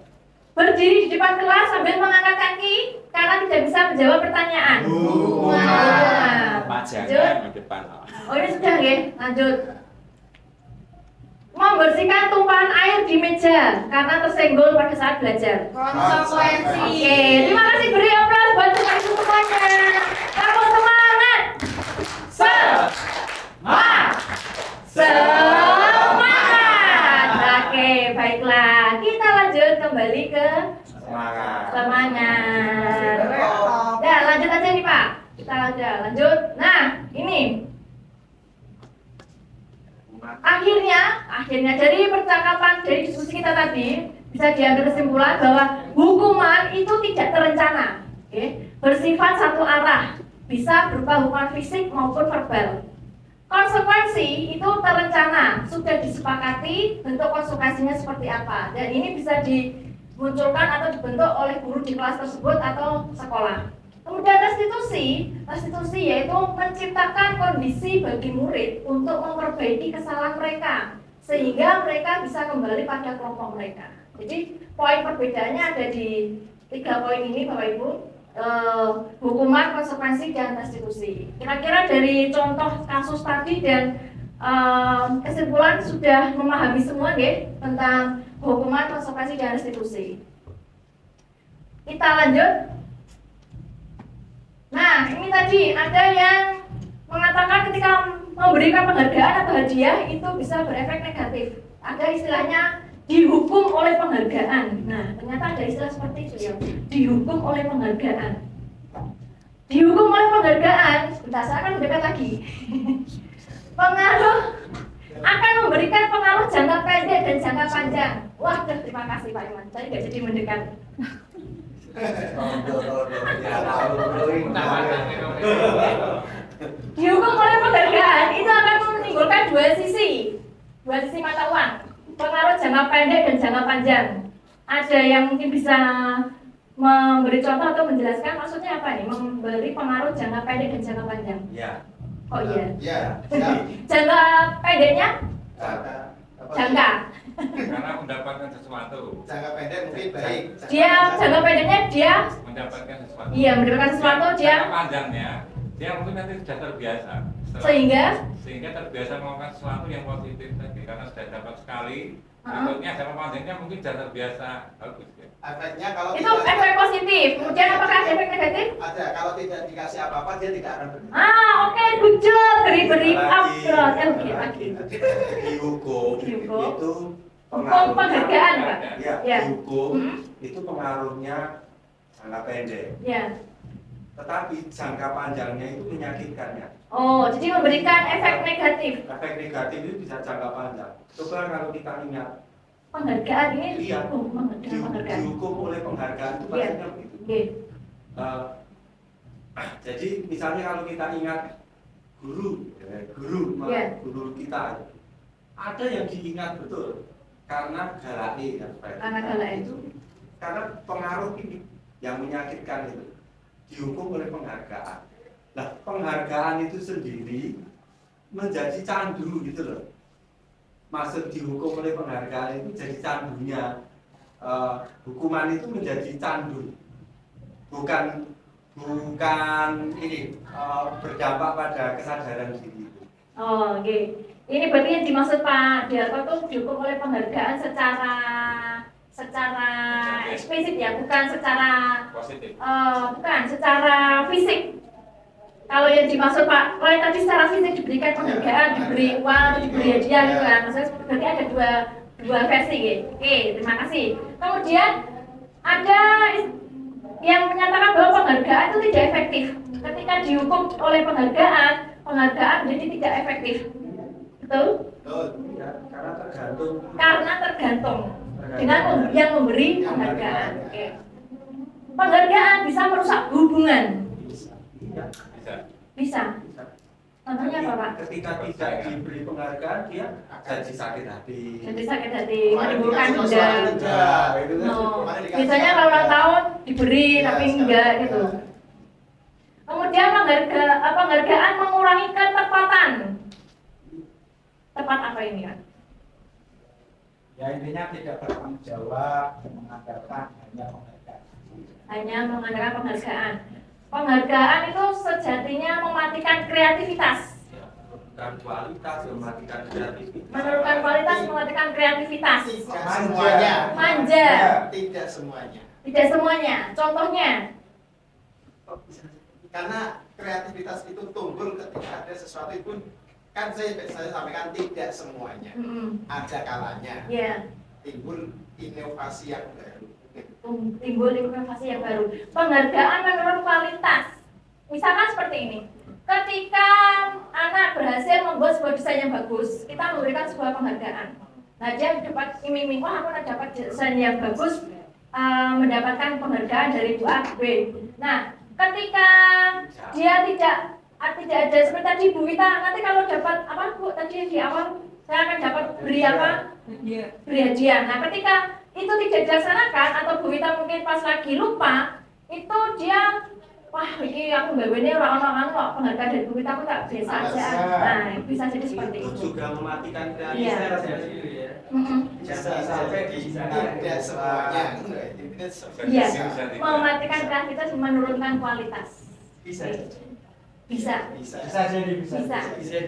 Berdiri di depan kelas sambil mengangkat kaki karena tidak bisa menjawab pertanyaan. Hukuman. Lanjut. Di depan. Oh ini sudah ya. Lanjut. Membersihkan tumpahan air di meja karena tersenggol pada saat belajar. Konsekuensi. Oke, terima kasih, beri aplaus buat ibu semuanya. Kamu semangat. Semangat. Oke, baiklah. Kita lanjut kembali ke semangat. Ya, lanjut aja nih Pak. Kita lanjut. Nah, ini. Akhirnya dari percakapan, dari diskusi kita tadi bisa diambil kesimpulan bahwa hukuman itu tidak terencana, bersifat satu arah, bisa berupa hukuman fisik maupun verbal. Konsekuensi itu terencana, sudah disepakati bentuk konsekuensinya seperti apa, dan ini bisa dimunculkan atau dibentuk oleh guru di kelas tersebut atau sekolah. Kemudian restitusi yaitu menciptakan kondisi bagi murid untuk memperbaiki kesalahan mereka sehingga mereka bisa kembali pada kelompok mereka. Jadi poin perbedaannya ada di 3 poin ini Bapak Ibu, hukuman, konsekuensi, dan restitusi. Kira-kira dari contoh kasus tadi dan kesimpulan sudah memahami semua deh tentang hukuman, konsekuensi, dan restitusi. Kita lanjut. Nah, ini tadi ada yang mengatakan ketika memberikan penghargaan atau hadiah itu bisa berefek negatif. Ada istilahnya dihukum oleh penghargaan. Nah, ternyata ada istilah seperti itu ya, dihukum oleh penghargaan. Dihukum oleh penghargaan, sebentar saya akan mendekat lagi. Pengaruh akan memberikan pengaruh jangka pendek dan jangka panjang. Wah, terima kasih Pak Iwan. Saya nggak jadi mendekat. Dihukum oleh penghargaan itu akan menimbulkan dua sisi mata uang, pengaruh jangka pendek dan jangka panjang. Ada yang mungkin bisa memberi contoh atau menjelaskan maksudnya apa nih? Memberi pengaruh jangka pendek dan jangka panjang. Ya. Oh iya. Ya. Jangka pendeknya? Jangka. Karena mendapatkan sesuatu. Jangka pendek mungkin baik. Jangka pendeknya dia mendapatkan sesuatu. Iya, mendapatkan sesuatu dia. Jangka panjangnya dia mungkin nanti sudah terbiasa. Sehingga terbiasa melakukan sesuatu yang positif tadi karena sudah dapat sekali. Berikutnya jangka panjangnya mungkin sudah terbiasa bagus ya. Efeknya kalau itu efek positif. Kemudian apakah ada efek negatif? Ada. Kalau tidak dikasih apa-apa dia tidak akan berhenti. Oke, good job. Beri upload lagi. Dihukum itu penghargaan, Pak. Ya, dihukum itu pengaruhnya jangka pendek. Ya. Tetapi jangka panjangnya itu menyakitkan ya. Oh, jadi memberikan efek negatif. Efek negatif itu bisa jangka panjang. Coba kalau kita ingat penghargaan ini lihat dihukum oleh penghargaan itu maksudnya begitu. Jadi misalnya kalau kita ingat guru kita ada yang diingat betul karena galak karena pengaruh ini yang menyakitkan itu dihukum oleh penghargaan. Nah, penghargaan itu sendiri menjadi candu gitu loh. Maksud dihukum oleh penghargaan itu jadi candunya. Hukuman itu menjadi candu. Bukan ini berdampak pada kesadaran diri itu. Oh, oke. Ini berarti yang dimaksud Pak Diarto itu dihukum oleh penghargaan secara eksplisit ya, bukan secara positif. Bukan secara fisik. Kalau yang dimaksud Pak Roy tadi secara fisik diberikan penghargaan, diberi uang, diberi hadiah gitu kan. Maksudnya berarti ada dua versi gitu. Oke, terima kasih. Kemudian ada yang menyatakan bahwa penghargaan itu tidak efektif. Ketika dihukum oleh penghargaan menjadi tidak efektif. Betul? Betul. Ya, karena tergantung dengan yang memberi penghargaan. Oke. Penghargaan bisa merusak hubungan. Bisa. Contohnya apa, Pak? Ketika tidak diberi penghargaan dia jadi sakit hati. Menimbulkan dendam. Biasanya kalau ulang tahun diberi tapi enggak gitu. Kemudian penghargaan mengurangi ketepatan. Tepat apa ini, Kan? Ya intinya tidak bertanggung jawab, mengandalkan hanya penghargaan. Penghargaan itu sejatinya mematikan kreativitas. Menurunkan kualitas, mematikan kreativitas. Manja. Tidak semuanya. Contohnya? Karena kreativitas itu tumbuh ketika ada sesuatu itu kan saya sampaikan tidak semuanya. Ada kalanya. Timbul inovasi yang baru. Penghargaan menurut kualitas. Misalkan seperti ini. Ketika anak berhasil membuat sebuah desain yang bagus, kita memberikan sebuah penghargaan. Nah, dia dapat iming-iming, wah aku dapat desain yang bagus, mendapatkan penghargaan dari Bu A, B. Nah, ketika dia tidak ada seperti tadi Bu Wita, nanti kalau dapat apa Bu tadi di awal saya akan dapat beri apa? Beri hadiah. Nah, ketika itu tidak dilaksanakan atau Bu Wita mungkin pas lagi lupa, itu dia wah ini aku ini orang-orang kok penghargaan dari Bu Wita aku tak biasa aja. Nah, bisa jadi seperti itu. Juga mematikan kreativitas ya. Bisa sampai tidak semuanya. Iya, mematikan kreativitas, menurunkan kualitas. Bisa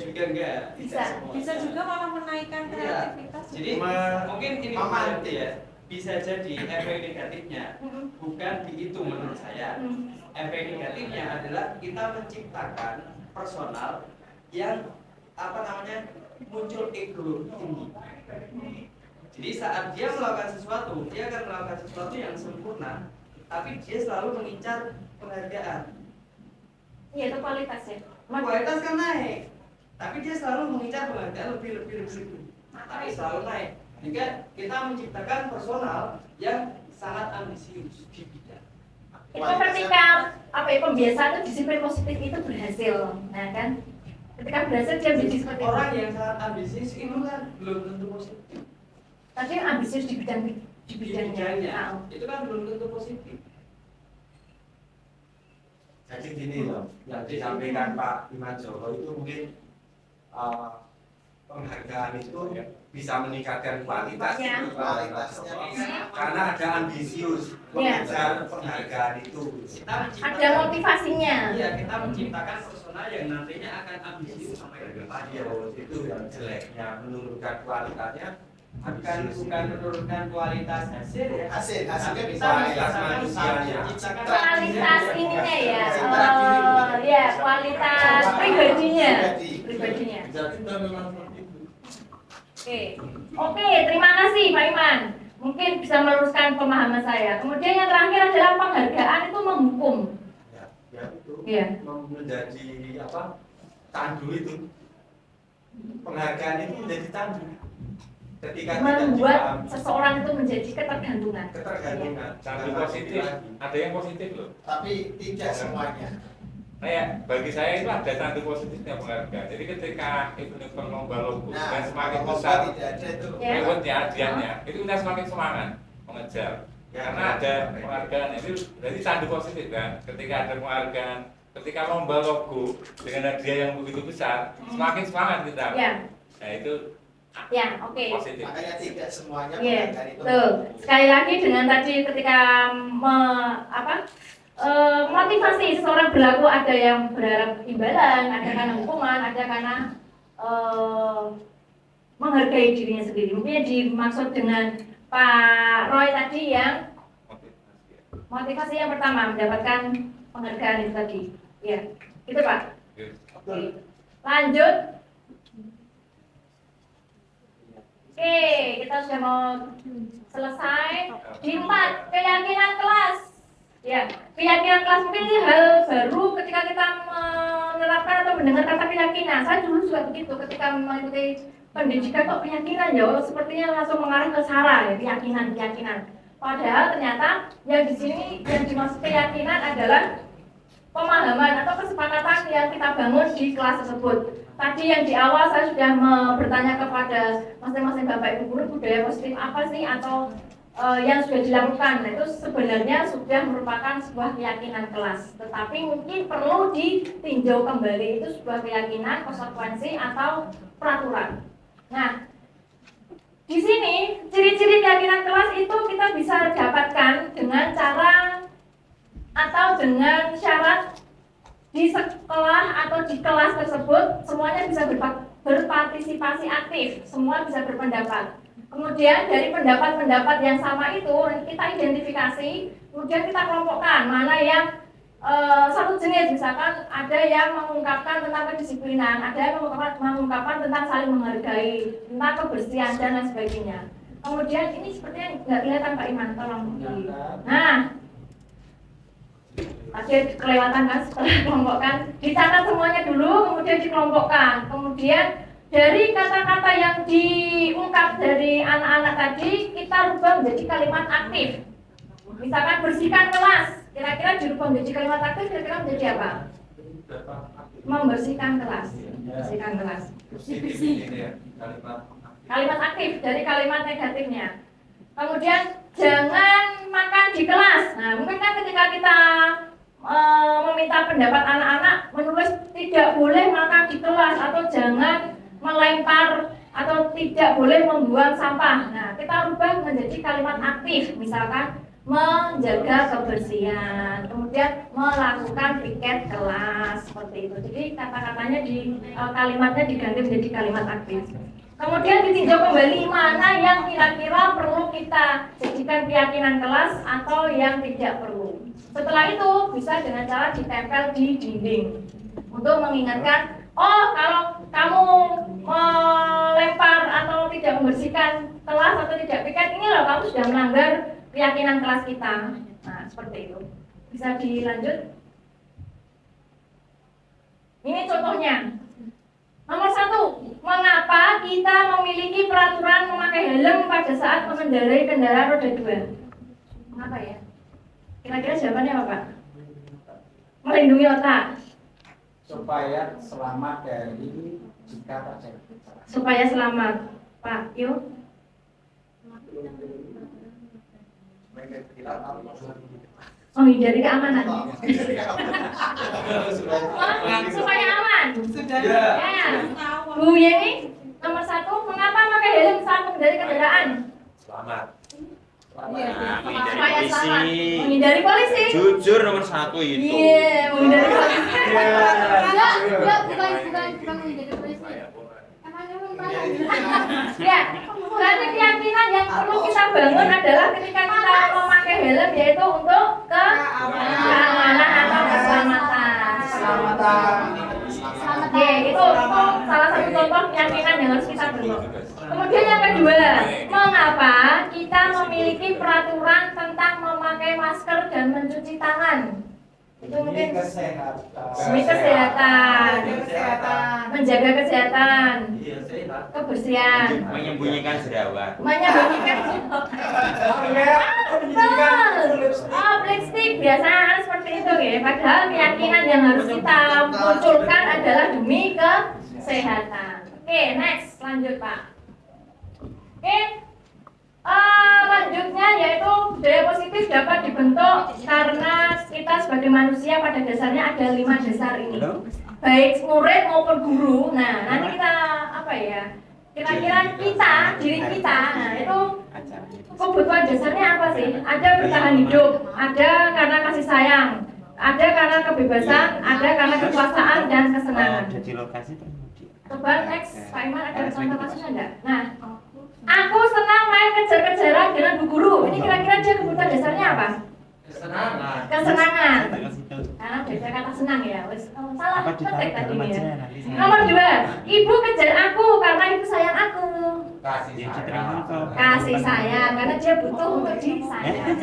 juga enggak. Bisa juga malah menaikkan kreativitas. Jadi mungkin ini nanti ya. Bisa jadi efek negatifnya bukan itu menurut saya. Efek negatifnya adalah kita menciptakan personal yang muncul ego tinggi. Jadi saat dia melakukan sesuatu, dia akan melakukan sesuatu yang sempurna, tapi dia selalu mengincar penghargaan. Iya, itu kualitas ya. Kualitas kan naik. Tapi dia selalu mengincar penghargaan lebih. Matanya selalu naik. Jika kita menciptakan personal yang sangat ambisius di bidang. Itu ketika pembiasaan itu disiplin positif itu berhasil, nah kan? Ketika berhasil dia menjadi seperti orang yang sangat ambisius itu kan belum tentu positif. Tapi ambisius di bidangnya, itu kan belum tentu positif. Jadi gini loh, yang disampaikan Pak Iman Joko itu mungkin penghargaan itu bisa meningkatkan kualitasnya, karena ada ambisius mengejar penghargaan itu. Ada motivasinya. Iya, kita menciptakan personal yang nantinya akan ambisius sampai ke depan. Iya, itu yang jeleknya menurunkan kualitasnya. Bukan menurunkan kualitas hasil ya. Hasilnya bisa kualitas manusianya. Kualitas ininya ya. Ya, kualitas pribadinya. Oke, terima kasih Pak Iman. Mungkin bisa meluruskan pemahaman saya. Kemudian yang terakhir adalah penghargaan itu menghukum. Ya itu. Iya. Menjadi tandu itu. Penghargaan itu menjadi tandu. Ketika membuat seseorang itu menjadi ketergantungan. Candu positif, ada yang positif loh. Tapi tidak semuanya. Kayak bagi saya itu ada candu positifnya penghargaan. Jadi ketika event lomba logo dan semakin besar rewardnya, hadiahnya, itu kita semakin semangat mengejar. Karena ada penghargaan itu berarti candu positif kan. Ketika ada penghargaan, ketika lomba logo dengan hadiah yang begitu besar, semakin semangat kita. Nah itu. Ya, oke. Makanya tidak semuanya penghargaan itu. Tuh, sekali lagi dengan tadi ketika motivasi seseorang berlaku, ada yang berharap imbalan, ada karena hukuman, ada karena menghargai dirinya sendiri. Mungkin dimaksud dengan Pak Roy tadi yang motivasi yang pertama mendapatkan penghargaan itu tadi. Ya, itu Pak. Oke. Lanjut. Oke, kita sudah mau selesai. Di 4, keyakinan kelas. Ya, keyakinan kelas mungkin ini hal baru ketika kita menerapkan atau mendengar kata keyakinan. Saya dulu juga begitu ketika mengikuti pendidikan kok keyakinan ya, sepertinya langsung mengarah ke sara ya, keyakinan. Padahal ternyata yang di sini yang dimaksud keyakinan adalah pemahaman atau kesepakatan yang kita bangun di kelas tersebut. Tadi yang di awal saya sudah bertanya kepada masing-masing Bapak Ibu guru, budaya positif apa sih atau yang sudah dilakukan. Nah, itu sebenarnya sudah merupakan sebuah keyakinan kelas. Tetapi mungkin perlu ditinjau kembali itu sebuah keyakinan, konsekuensi atau peraturan. Nah, di sini ciri-ciri keyakinan kelas itu kita bisa dapatkan dengan cara atau dengan syarat di sekolah atau di kelas tersebut semuanya bisa berpartisipasi aktif, semua bisa berpendapat. Kemudian dari pendapat-pendapat yang sama itu kita identifikasi, kemudian kita kelompokkan mana yang satu jenis, misalkan ada yang mengungkapkan tentang kedisiplinan, ada yang mengungkapkan tentang saling menghargai, tentang kebersihan dan lain sebagainya. Kemudian ini sepertinya nggak kelihatan Pak Iman, tolong. Nah, tadi kelewatan kan setelah dikelompokkan, dicatat semuanya dulu, kemudian dikelompokkan, kemudian dari kata-kata yang diungkap dari anak-anak tadi kita rubah menjadi kalimat aktif. Misalkan bersihkan kelas, kira-kira dirubah menjadi kalimat aktif, kira-kira menjadi apa? Membersihkan kelas. Bersihkan kelas. Kalimat aktif dari kalimat negatifnya. Kemudian jangan makan di kelas. Nah, mungkin kan ketika kita meminta pendapat anak-anak menulis tidak boleh makan di kelas atau jangan melempar atau tidak boleh membuang sampah. Nah, kita rubah menjadi kalimat aktif, misalkan menjaga kebersihan, kemudian melakukan piket kelas seperti itu. Jadi kata-katanya kalimatnya diganti menjadi kalimat aktif. Kemudian ditinjau kembali mana yang kira-kira perlu kita jadikan keyakinan kelas atau yang tidak perlu. Setelah itu bisa dengan cara ditempel di dinding untuk mengingatkan, oh kalau kamu melempar atau tidak membersihkan kelas atau tidak piket, ini loh kamu sudah melanggar keyakinan kelas kita. Nah, seperti itu. Bisa dilanjut. Ini contohnya. Nomor 1, mengapa kita memiliki peraturan memakai helm pada saat mengendarai kendaraan roda 2? Mengapa ya? Kira-kira jawabannya apa, Pak? Melindungi otak. Supaya selamat dari jika terjadi kecelakaan. Supaya selamat, Pak. Yuk. Menghindari keamanan. Supaya aman. Sudah. Ya. Bu Yeni, nomor 1, mengapa pakai helm saat mengendari kendaraan? Selamat. Iya. Menghindari Supaya polisi. selamat. Menghindari polisi. Jujur nomor 1 itu. Iya, menghindari polisi. Enggak, bukan menjadi polisi. Ya, berarti keyakinan yang perlu kita bangun adalah ketika kita memakai helm yaitu untuk keamanan atau keselamatan. Ya, itu salah satu contoh keyakinan yang harus kita bangun. Kemudian yang kedua, mengapa kita memiliki peraturan tentang memakai masker dan mencuci tangan? Itu mungkin demi kesehatan, menjaga kesehatan, kebersihan, Menyembunyikan jerawat. lipstick biasa seperti itu ya. Padahal keyakinan yang harus kita munculkan adalah demi kesehatan. Oke, next, lanjut Pak. Oke, lanjutnya yaitu budaya positif dapat dibentuk karena kita sebagai manusia pada dasarnya ada 5 dasar ini, baik murid maupun guru. Nah, nanti kita apa ya? Kira-kira kita, diri kita, nah itu kebutuhan dasarnya apa sih? Ada bertahan hidup, ada karena kasih sayang, ada karena kebebasan, ada karena kekuasaan dan kesenangan. Coba next, Pak Iman ada contoh kasusnya enggak? Nah, aku senang main kejar-kejaran dengan bu guru. Ini kira-kira dia kebutuhan dasarnya apa? Kesenangan. Karena beda kata senang ya. Salah ketik tadi ya. Nomor 2, ibu kejar aku karena ibu sayang aku. Kasih sayang karena dia butuh untuk disayang.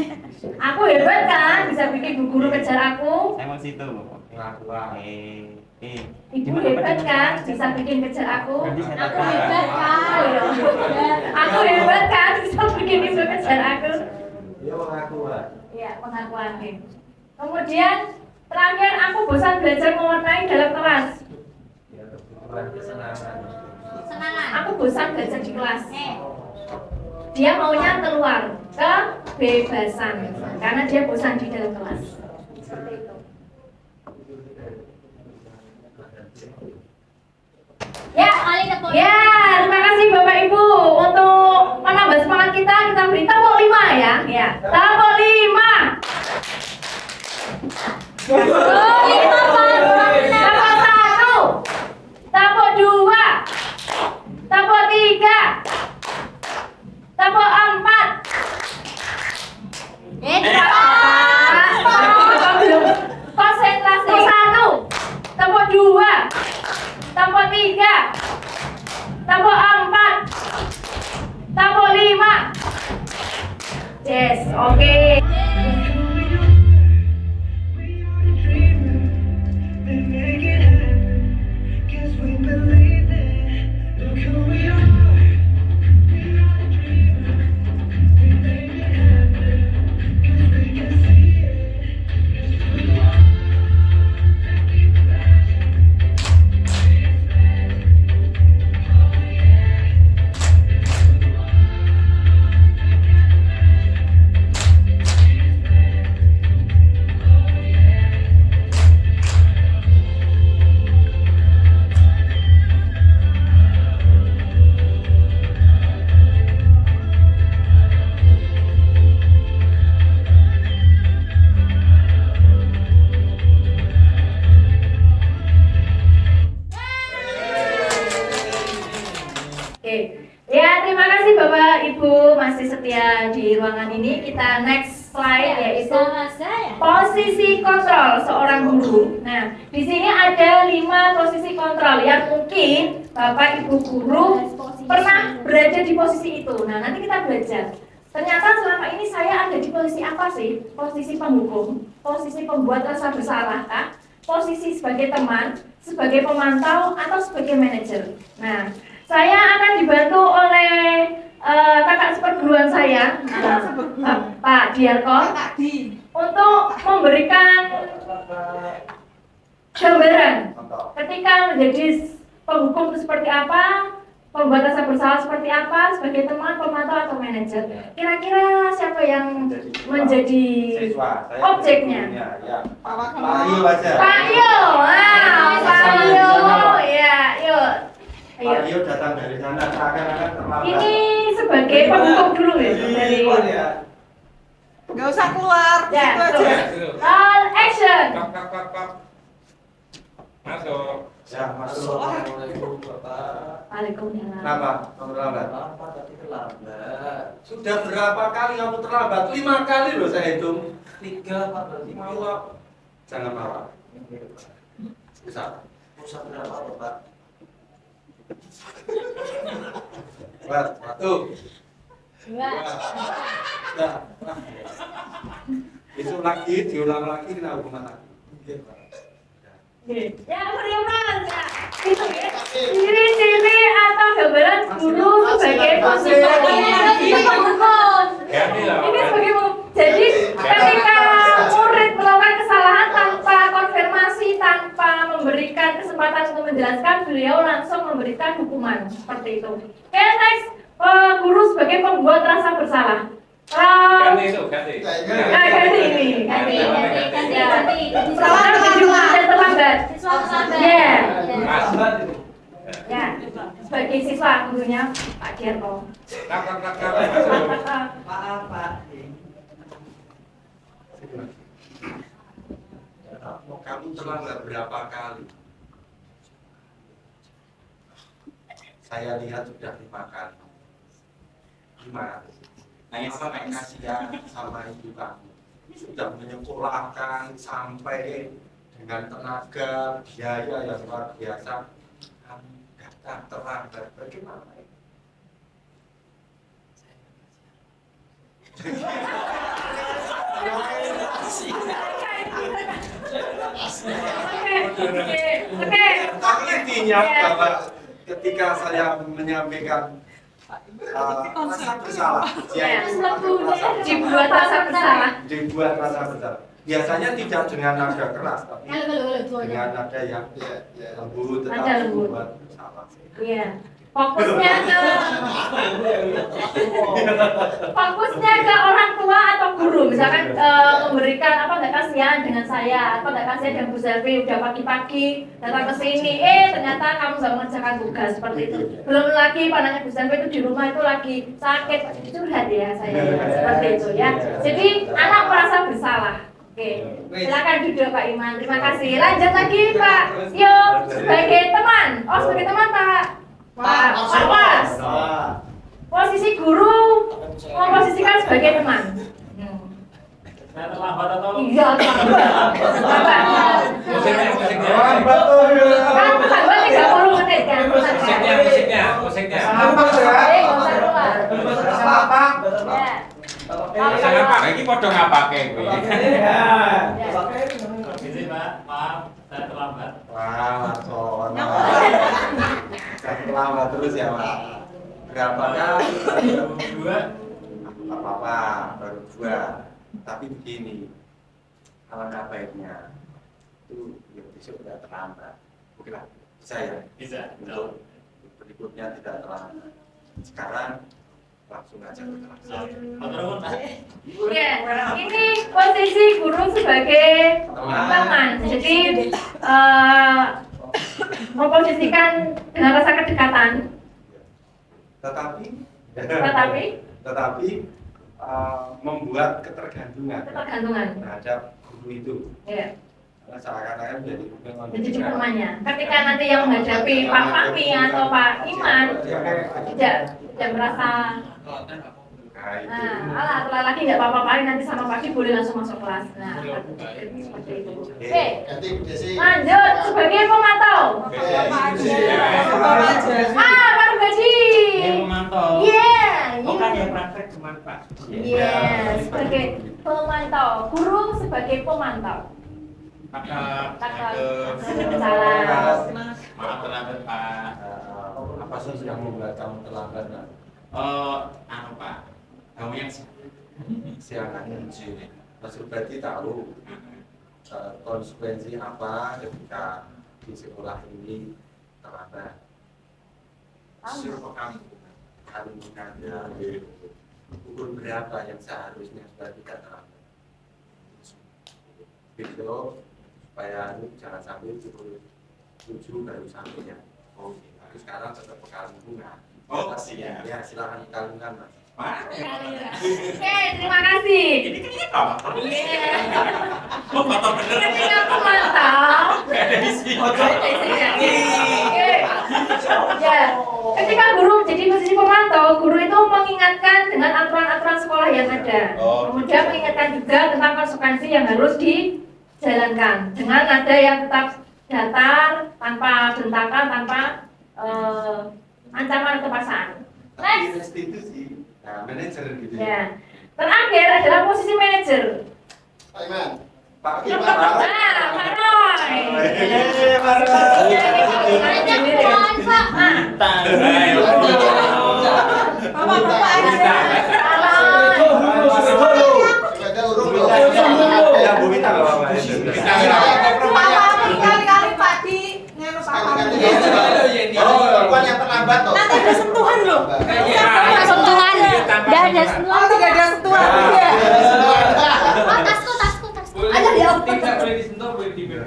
Aku hebat kan bisa bikin bu guru kejar aku. Ibu hebat kan bisa bikin kejar aku. Aku hebat kan. Aku hebat kan bisa bikin ibu kejar aku. Ya, pengakuan. Kemudian terakhir, aku bosan belajar mewarnai dalam kelas. Aku bosan belajar di kelas. Dia maunya keluar, kebebasan, karena dia bosan di dalam kelas. Seperti itu. Ya, terima kasih Bapak Ibu untuk menambah semangat kita beri tepuk 5 ya. Ya, tepuk 5. Tepuk 1, tepuk 2, tepuk 3, tepuk 4. Konsentrasi. Tepuk 1, tepuk 2, tepuk 3, tepuk 4, tepuk 5. Yes, oke. masih setia di ruangan ini. Kita next slide yaitu posisi kontrol seorang guru. Nah, di sini ada 5 posisi kontrol yang mungkin Bapak Ibu guru pernah berada di posisi itu. Nah, nanti kita belajar. Ternyata selama ini saya ada di posisi apa sih? Posisi penghukum, posisi pembuat rasa bersalah kah? posisi sebagai teman, sebagai pemantau, atau sebagai manajer. Nah, saya akan dibantu oleh kakak seperguruan saya, Pak Diarko, untuk memberikan gambaran ketika menjadi penghukum itu seperti apa, pembuat rasa bersalah seperti apa, sebagai teman, pemantau, atau manajer. Kira-kira siapa yang menjadi objeknya? Pak Rio aja. Pak Rio, Pak Rio, ya, yuk. Pak Rio datang dari sana, seakan-akan terlambat. Ini sebagai penghukum dulu ya, dari. Nggak usah keluar, Ya, situ aja. All action. Masuk. Ya, masuk. Assalamualaikum Bapak. Waalaikumsalam. Kenapa? Kamu terlambat? Bapak tadi terlambat. Sudah berapa kali kamu terlambat? 5 kali loh saya hitung. 3 Pak, berarti Mau apa? Jangan marah. Bisa. Pusat berapa Bapak? Buat, 1. Dua. Ya. Besok lagi, diulang lagi, kena hukuman lagi. Ya, beriman ya. Itu ya. Ciri-ciri atau gambaran guru sebagai posisi penghukum. Ini sebagai jadi ketika murid melakukan kesalahan tanpa konfirmasi, tanpa memberikan kesempatan untuk menjelaskan, beliau langsung memberikan hukuman seperti itu. Oke, next, guru sebagai pembuat rasa bersalah. Ganti itu, ganti. Ganti ini, ganti. Terlambat. Ya. Ya, sebagai siswa tentunya Pak Diarko. Maaf Pak. Kamu terlambat berapa kali? Saya lihat sudah 5 kali. Gimana? Apa kasihan sama ibu kamu? Sudah menyekolahkan sampai dengan tenaga biaya yang luar biasa. Kamu datang terlambat, bagaimana? Oke. Tapi intinya bahwa ketika saya menyampaikan rasa bersalah, dibuat rasa bersalah. Dibuat rasa bersalah. Biasanya tidak dengan nada keras, tapi dengan nada yang lembut, tetapi membuat bersalah. Iya. Fokusnya ke orang tua atau guru, misalkan memberikan apa, nggak kasihan dengan saya, atau nggak kasihan dengan Bu Selvi udah pagi-pagi datang ke sini, ternyata kamu nggak mengerjakan tugas seperti itu. Belum lagi pandangan Bu Selvi itu di rumah itu lagi sakit, curhat ya saya seperti itu ya. Jadi anak merasa bersalah. Oke, silakan duduk Pak Iman. Terima kasih. Lanjut lagi Pak Yo sebagai teman. Oh sebagai teman Pak. Pak Mas. Posisi guru memposisikan sebagai teman. Saya terlambat atau? Iya, terlambat. Musiknya. Kan terlambat 30 menit kan. Musiknya. Saya pakai ini podo ngapake kuwi. Ini Pak, maaf saya terlambat. Wah, terlambat terus ya Pak. Berapa kali? Dua. Apa-apa, baru 2. Tapi begini, alangkah baiknya itu ya besok tidak terlambat. Oke lah, bisa ya? Bisa. Untuk berikutnya tidak terlambat. Sekarang langsung aja berkelas. Iya, ini posisi guru sebagai teman. Jadi memposisikan dengan rasa kedekatan. Tetapi membuat ketergantungan terhadap guru itu. Iya. Karena seakan-akan jadi temannya. Ketika nanti yang menghadapi Pak Fahmi atau Pak Iman tidak merasa alah lagi nggak apa-apa, nanti sama Pak Ki boleh langsung masuk kelas. Nah, seperti itu. Oke. Lanjut sebagai pemantau. Pak Rubaji. Pemantau. Iya. Bukan yang praktek cuma Pak. Iya, sebagai pemantau. Guru sebagai pemantau. Salah. Maaf terlambat Pak. Apa sih yang membuat kamu terlambat? Anu Pak, kamu yang Siaran Mas Rubati tahu konsekuensi apa ketika di sekolah ini terlambat. Siapa kamu? Kandungannya ukur berapa yang seharusnya sudah tidak terlambat. Besok supaya jangan sampai pukul 7 baru sampainya. Oh, tapi sekarang tetap pekalungan. Oh, siap. Ya, silakan pekalungan Mas. Oke, terima kasih. Ini kan ini kotor. Oh, kotor bener. Ketika aku mantau. Gak ada isi. Ya, ketika guru jadi posisi pemantau, guru itu mengingatkan dengan aturan-aturan sekolah yang ada. Kemudian mengingatkan juga tentang konsekuensi yang harus dijalankan dengan nada yang tetap datar, tanpa bentakan, tanpa ancaman atau paksaan. Next. Restitusi. Nah, manajer gitu. Ya. Terakhir adalah posisi manajer. Pak Iman. Pak Nah, Iman. Pak Roy. Bapak aja. Ya, Bu Mita enggak apa-apa. Kali-kali Pak di nganu Pak. Bukan yang terlambat loh. Nanti ada sentuhan loh. Sentuhan. Dah ada sentuhan. Oh, tidak ada sentuhan. Iya. Oh, tasku. Ada di aku. Tidak boleh disentuh, boleh diberi.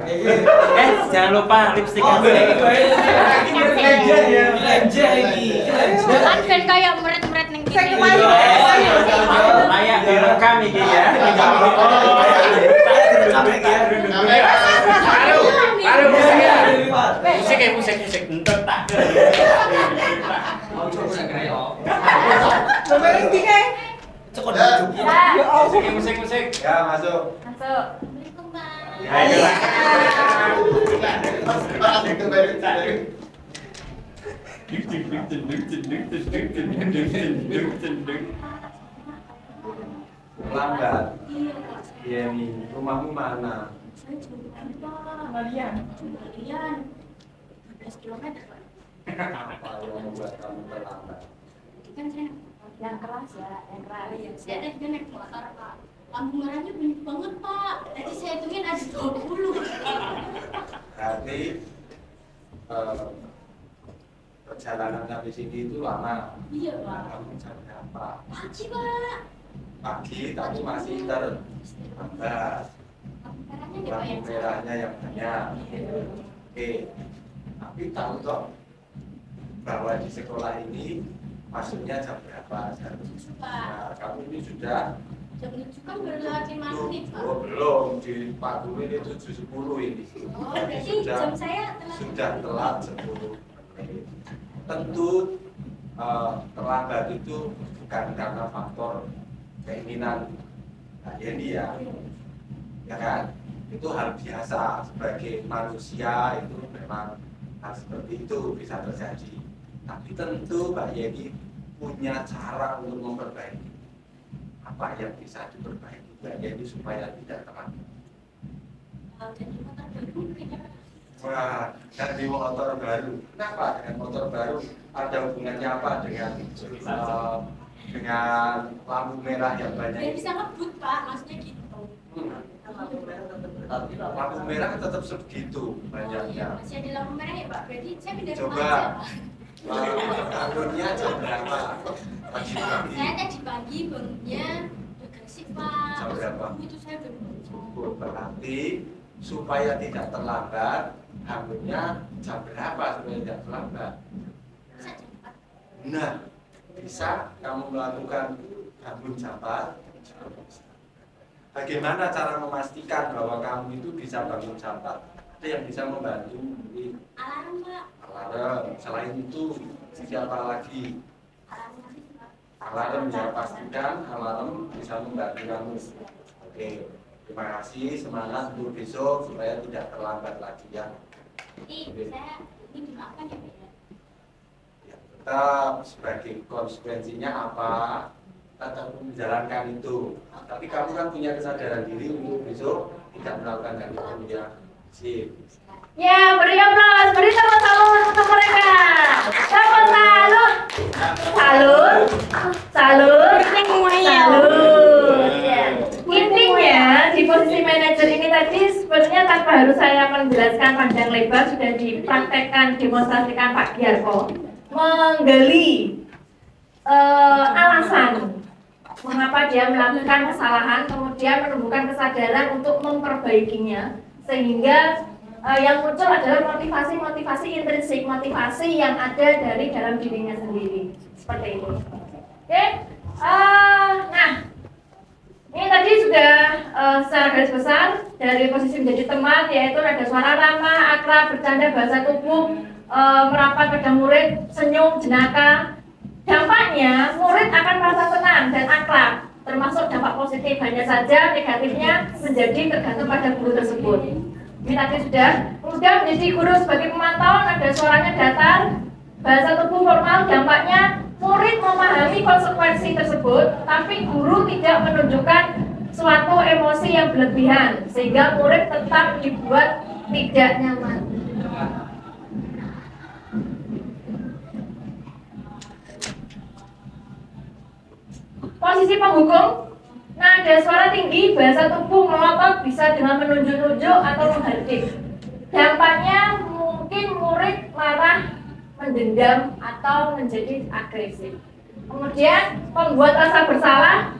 Jangan lupa lipstick Belanja ini. Kan ben kayak meret-meret ning Saya kene. kemarin. layak direkam iki ya. Baru musiknya. Musik entar tak. Coba yang tiga. Musik. Ya, masuk. Masuk. Lambat. Iya nih, rumahmu mana? Kembalian. 12 km, Pak. Apa yang membuat kamu terlambat? Kan saya yang keras ya, yang keras. Saya tadi naik motor, Pak. Lampu merahnya banyak banget, Pak. Tadi saya hitungin ada 20. Berarti perjalanan sampai sini itu lama. Iya, Pak. Kamu jam berapa? Pagi, Pak. Pagi, tapi masih terlambat. Lampu merahnya nggak Lampu banyak. merahnya yang banyak. Oke, tapi tahu toh bahwa di sekolah ini masuknya jam berapa? Nah, kamu ini sudah Jam 7 kan baru lewat 5 menit, Pak. Oh, belum, di Pak Guru ini 7.10 ini. Oh, Jadi berarti jam saya telat. sudah telat 10 menit. Tentu terlambat itu bukan karena faktor keinginan Mbak Yeni ya kan? Itu hal biasa sebagai manusia, itu memang hal seperti itu bisa terjadi. Tapi tentu Mbak Yeni punya cara untuk memperbaiki. Apa yang bisa diperbaiki Mbak Yeni supaya tidak terlambat? Ganti motor baru mungkin ya, Pak. Wah, ganti motor baru. Kenapa dengan motor baru? Ada hubungannya apa dengan lampu merah yang banyak? Biar bisa ngebut, Pak. Maksudnya gitu. Lampu merah tetap segitu banyaknya. Masih ada lampu merah ya, Pak. Berarti saya pindah rumah Coba aja, Pak. bangunnya jam berapa? Pagi-pagi. Saya tadi pagi bangunnya udah gresik, Pak. Jam berapa? Itu saya udah bangun. Berarti supaya tidak terlambat, bangunnya jam berapa supaya tidak terlambat? Nah, bisa kamu melakukan bangun jam 4. Bagaimana cara memastikan bahwa kamu itu bisa bangun jam 4? Ada yang bisa membantu mungkin Alarm, Pak. alarm. Selain itu siapa lagi? Alarm lagi, Pak. Alarm ya, pastikan alarm bisa membantu kamu. Oke, terima kasih, semangat untuk besok supaya tidak terlambat lagi ya. Jadi saya ini dimaafkan ya, Pak ya? Tetap sebagai konsekuensinya apa? atau menjalankan itu. Tapi kamu kan punya kesadaran diri untuk besok tidak melakukan itu ya. Sip. Ya, beri aplaus, beri tepuk tangan untuk mereka. Tepuk salut. Salut. Salut. Salut. Ya. Intinya di posisi manajer ini tadi sebenarnya tanpa harus saya menjelaskan panjang lebar sudah dipraktekkan, demonstrasikan Pak Giarko menggali alasan mengapa dia melakukan kesalahan, kemudian menumbuhkan kesadaran untuk memperbaikinya, sehingga yang muncul adalah motivasi-motivasi intrinsik, motivasi yang ada dari dalam dirinya sendiri, seperti itu. Oke, nah ini tadi sudah secara garis besar dari posisi menjadi teman, yaitu ada suara ramah, akrab, bercanda, bahasa tubuh, merapat pada murid, senyum, jenaka. Dampaknya murid akan merasa senang dan akrab, termasuk dampak positif. Hanya saja negatifnya menjadi tergantung pada guru tersebut. Ini tadi sudah menjadi guru sebagai pemantau, nada suaranya datar, bahasa tubuh formal. Dampaknya murid memahami konsekuensi tersebut, tapi guru tidak menunjukkan suatu emosi yang berlebihan, sehingga murid tetap dibuat tidak nyaman. Posisi penghukum, nada suara tinggi, bahasa tubuh melotot, bisa dengan menunjuk-nunjuk atau menghardik. Dampaknya mungkin murid marah, mendendam, atau menjadi agresif. Kemudian membuat rasa bersalah,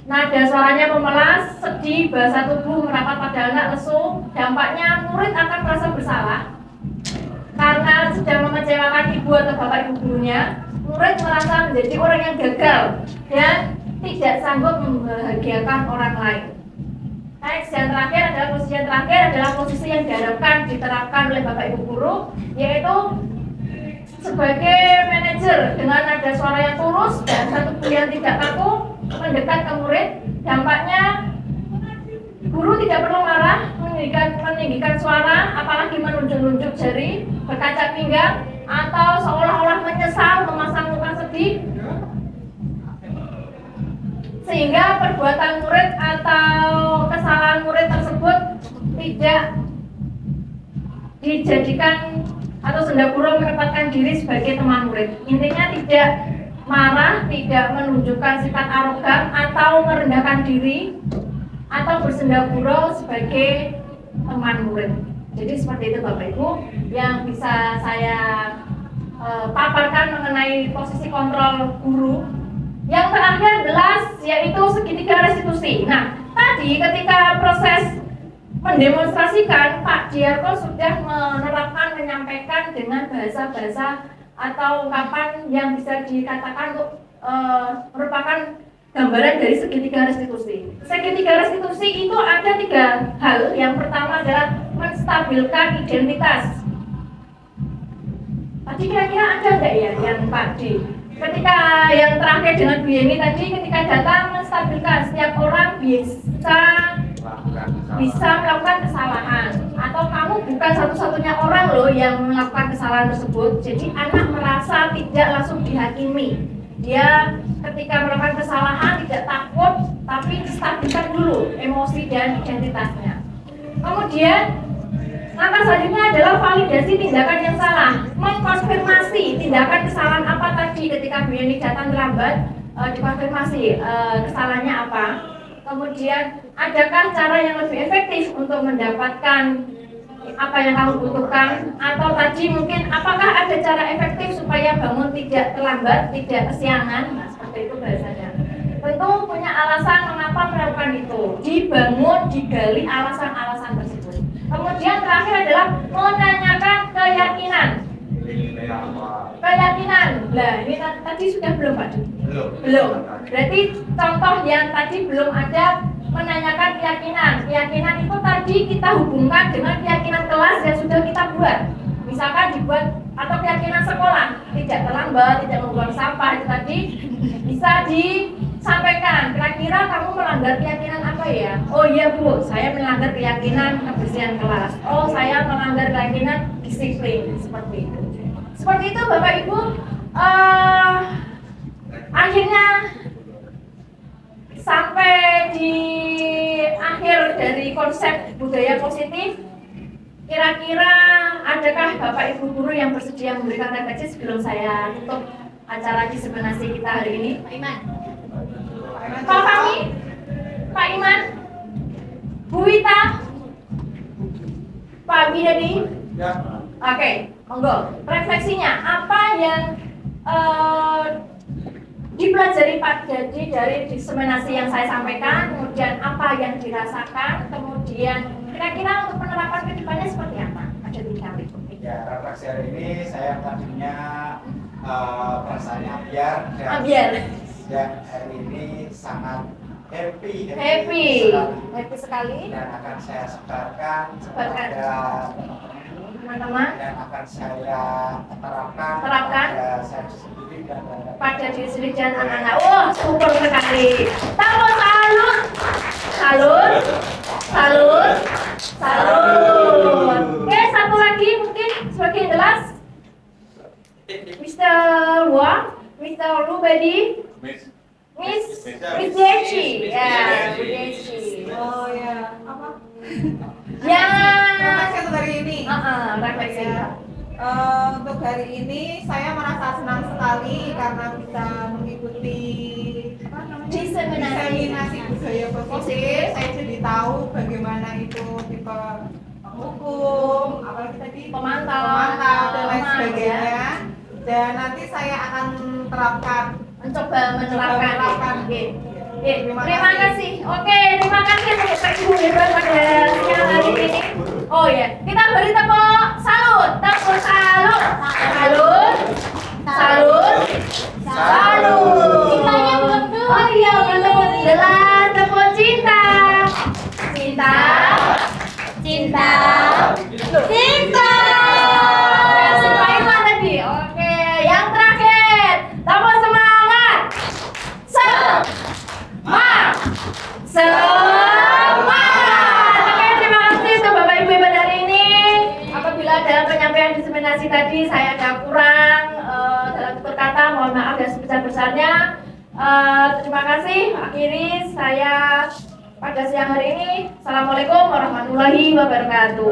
nada suaranya memelas, sedih, bahasa tubuh merapat pada anak, lesu. Dampaknya murid akan merasa bersalah karena sudah mengecewakan ibu atau bapak ibu gurunya. Murid merasa menjadi orang yang gagal dan tidak sanggup membahagiakan orang lain. Next, yang terakhir adalah posisi yang diharapkan diterapkan oleh bapak ibu guru, yaitu sebagai manajer dengan nada suara yang tulus dan satu tubuh yang tidak kaku mendekat ke murid. Dampaknya guru tidak perlu marah, meninggikan suara, apalagi menunjuk-nunjuk jari, berkaca pinggang, atau seolah-olah menyesal, memasang muka sedih, sehingga perbuatan murid atau kesalahan murid tersebut tidak dijadikan atau sendaguro menempatkan diri sebagai teman murid. Intinya tidak marah, tidak menunjukkan sifat arogan atau merendahkan diri, atau bersendaguro sebagai teman murid. Jadi seperti itu Bapak Ibu yang bisa saya paparkan mengenai posisi kontrol guru. Yang terakhir adalah yaitu segitiga restitusi. Nah, tadi ketika proses mendemonstrasikan, Pak Giarko sudah menerapkan, menyampaikan dengan bahasa-bahasa atau ungkapan yang bisa dikatakan untuk merupakan gambaran dari segitiga restitusi. Segitiga restitusi itu ada 3 hal. Yang pertama adalah menstabilkan identitas. Tadi kira-kira ada nggak ya yang Pak D? Ketika yang terakhir dengan Bu Yeni tadi, ketika datang menstabilkan, setiap orang bisa melakukan kesalahan, atau kamu bukan satu-satunya orang loh yang melakukan kesalahan tersebut. Jadi anak merasa tidak langsung dihakimi. Dia ketika melakukan kesalahan tidak takut, tapi distabilkan dulu emosi dan identitasnya. Kemudian langkah selanjutnya adalah validasi tindakan yang salah, mengkonfirmasi tindakan kesalahan apa tadi. Ketika Bu Yeni datang terlambat, dikonfirmasi kesalahannya apa. Kemudian adakah cara yang lebih efektif untuk mendapatkan apa yang kamu butuhkan, atau tadi mungkin apakah ada cara efektif supaya bangun tidak terlambat, tidak kesiangan. Nah, seperti itu bahasanya. Tentu punya alasan mengapa melakukan itu, dibangun, digali alasan-alasan tersebut. Kemudian terakhir adalah menanyakan keyakinan. Nah, ini tadi sudah belum Pak? Belum. Berarti contoh yang tadi belum ada, menanyakan keyakinan. Keyakinan itu tadi kita hubungkan dengan keyakinan kelas yang sudah kita buat. Misalkan dibuat, atau keyakinan sekolah, tidak terlambat, tidak membuang sampah, itu tadi bisa disampaikan. Kira-kira kamu melanggar keyakinan apa ya? Oh iya Bu, saya melanggar keyakinan kebersihan kelas. Oh, saya melanggar keyakinan disiplin. Seperti itu. Seperti itu Bapak Ibu. Akhirnya sampai di akhir dari konsep budaya positif, kira-kira adakah Bapak Ibu guru yang bersedia memberikan refleksi sebelum saya tutup acara diseminasi kita hari ini? Pak Iman, Pak Fahmi, Pak Iman, Bu Wita, Pak Bidadi. Ya. Oke, monggo. Refleksinya apa yang dipelajari Pak Jadi dari diseminasi yang saya sampaikan, kemudian apa yang dirasakan, kemudian kira-kira untuk penerapan ke depannya seperti apa? Ada 3 berikut. Ya, refleksi hari ini saya tadinya perasaannya biar dan ya, hari ini sangat happy sekali dan akan saya sebarkan kepada teman-teman dan akan saya terapkan pada saya sendiri dan pada diri sendiri dan anak-anak. Wah, super sekali. Salut, salut, salut, salut. Oke, satu lagi mungkin sebagai jelas, Mr. Wang, Mr. Rubedi, Miss Deci, ya, Bu Deci. Oh ya, apa? Ya, refleksi untuk hari ini. Refleksi. Untuk hari ini saya merasa senang sekali karena bisa mengikuti diseminasi budaya positif. Saya jadi tahu bagaimana itu tipe hukum, apalagi tadi pemantau dan lain sebagainya. Dan nanti saya akan mencoba menerapkan. Terima kasih. Oke, terima kasih untuk Pak Ibu hebat pada siang hari ini. Oh ya, kita beri tepuk salut, salut, salut, salut, salut. Cintanya belum tuh. Oh iya, belum tepuk jelas, tepuk cinta, cinta, cinta, cinta. Kasih Pak Iman tadi. Oke, yang terakhir, tepuk semangat. Semangat. Oke, terima kasih untuk Bapak Ibu hebat hari ini. Apabila dalam penyampaian diseminasi tadi saya ada kurang dalam tutur kata, mohon maaf dan sebesar-besarnya. Terima kasih. Akhiri saya pada siang hari ini. Assalamualaikum warahmatullahi wabarakatuh.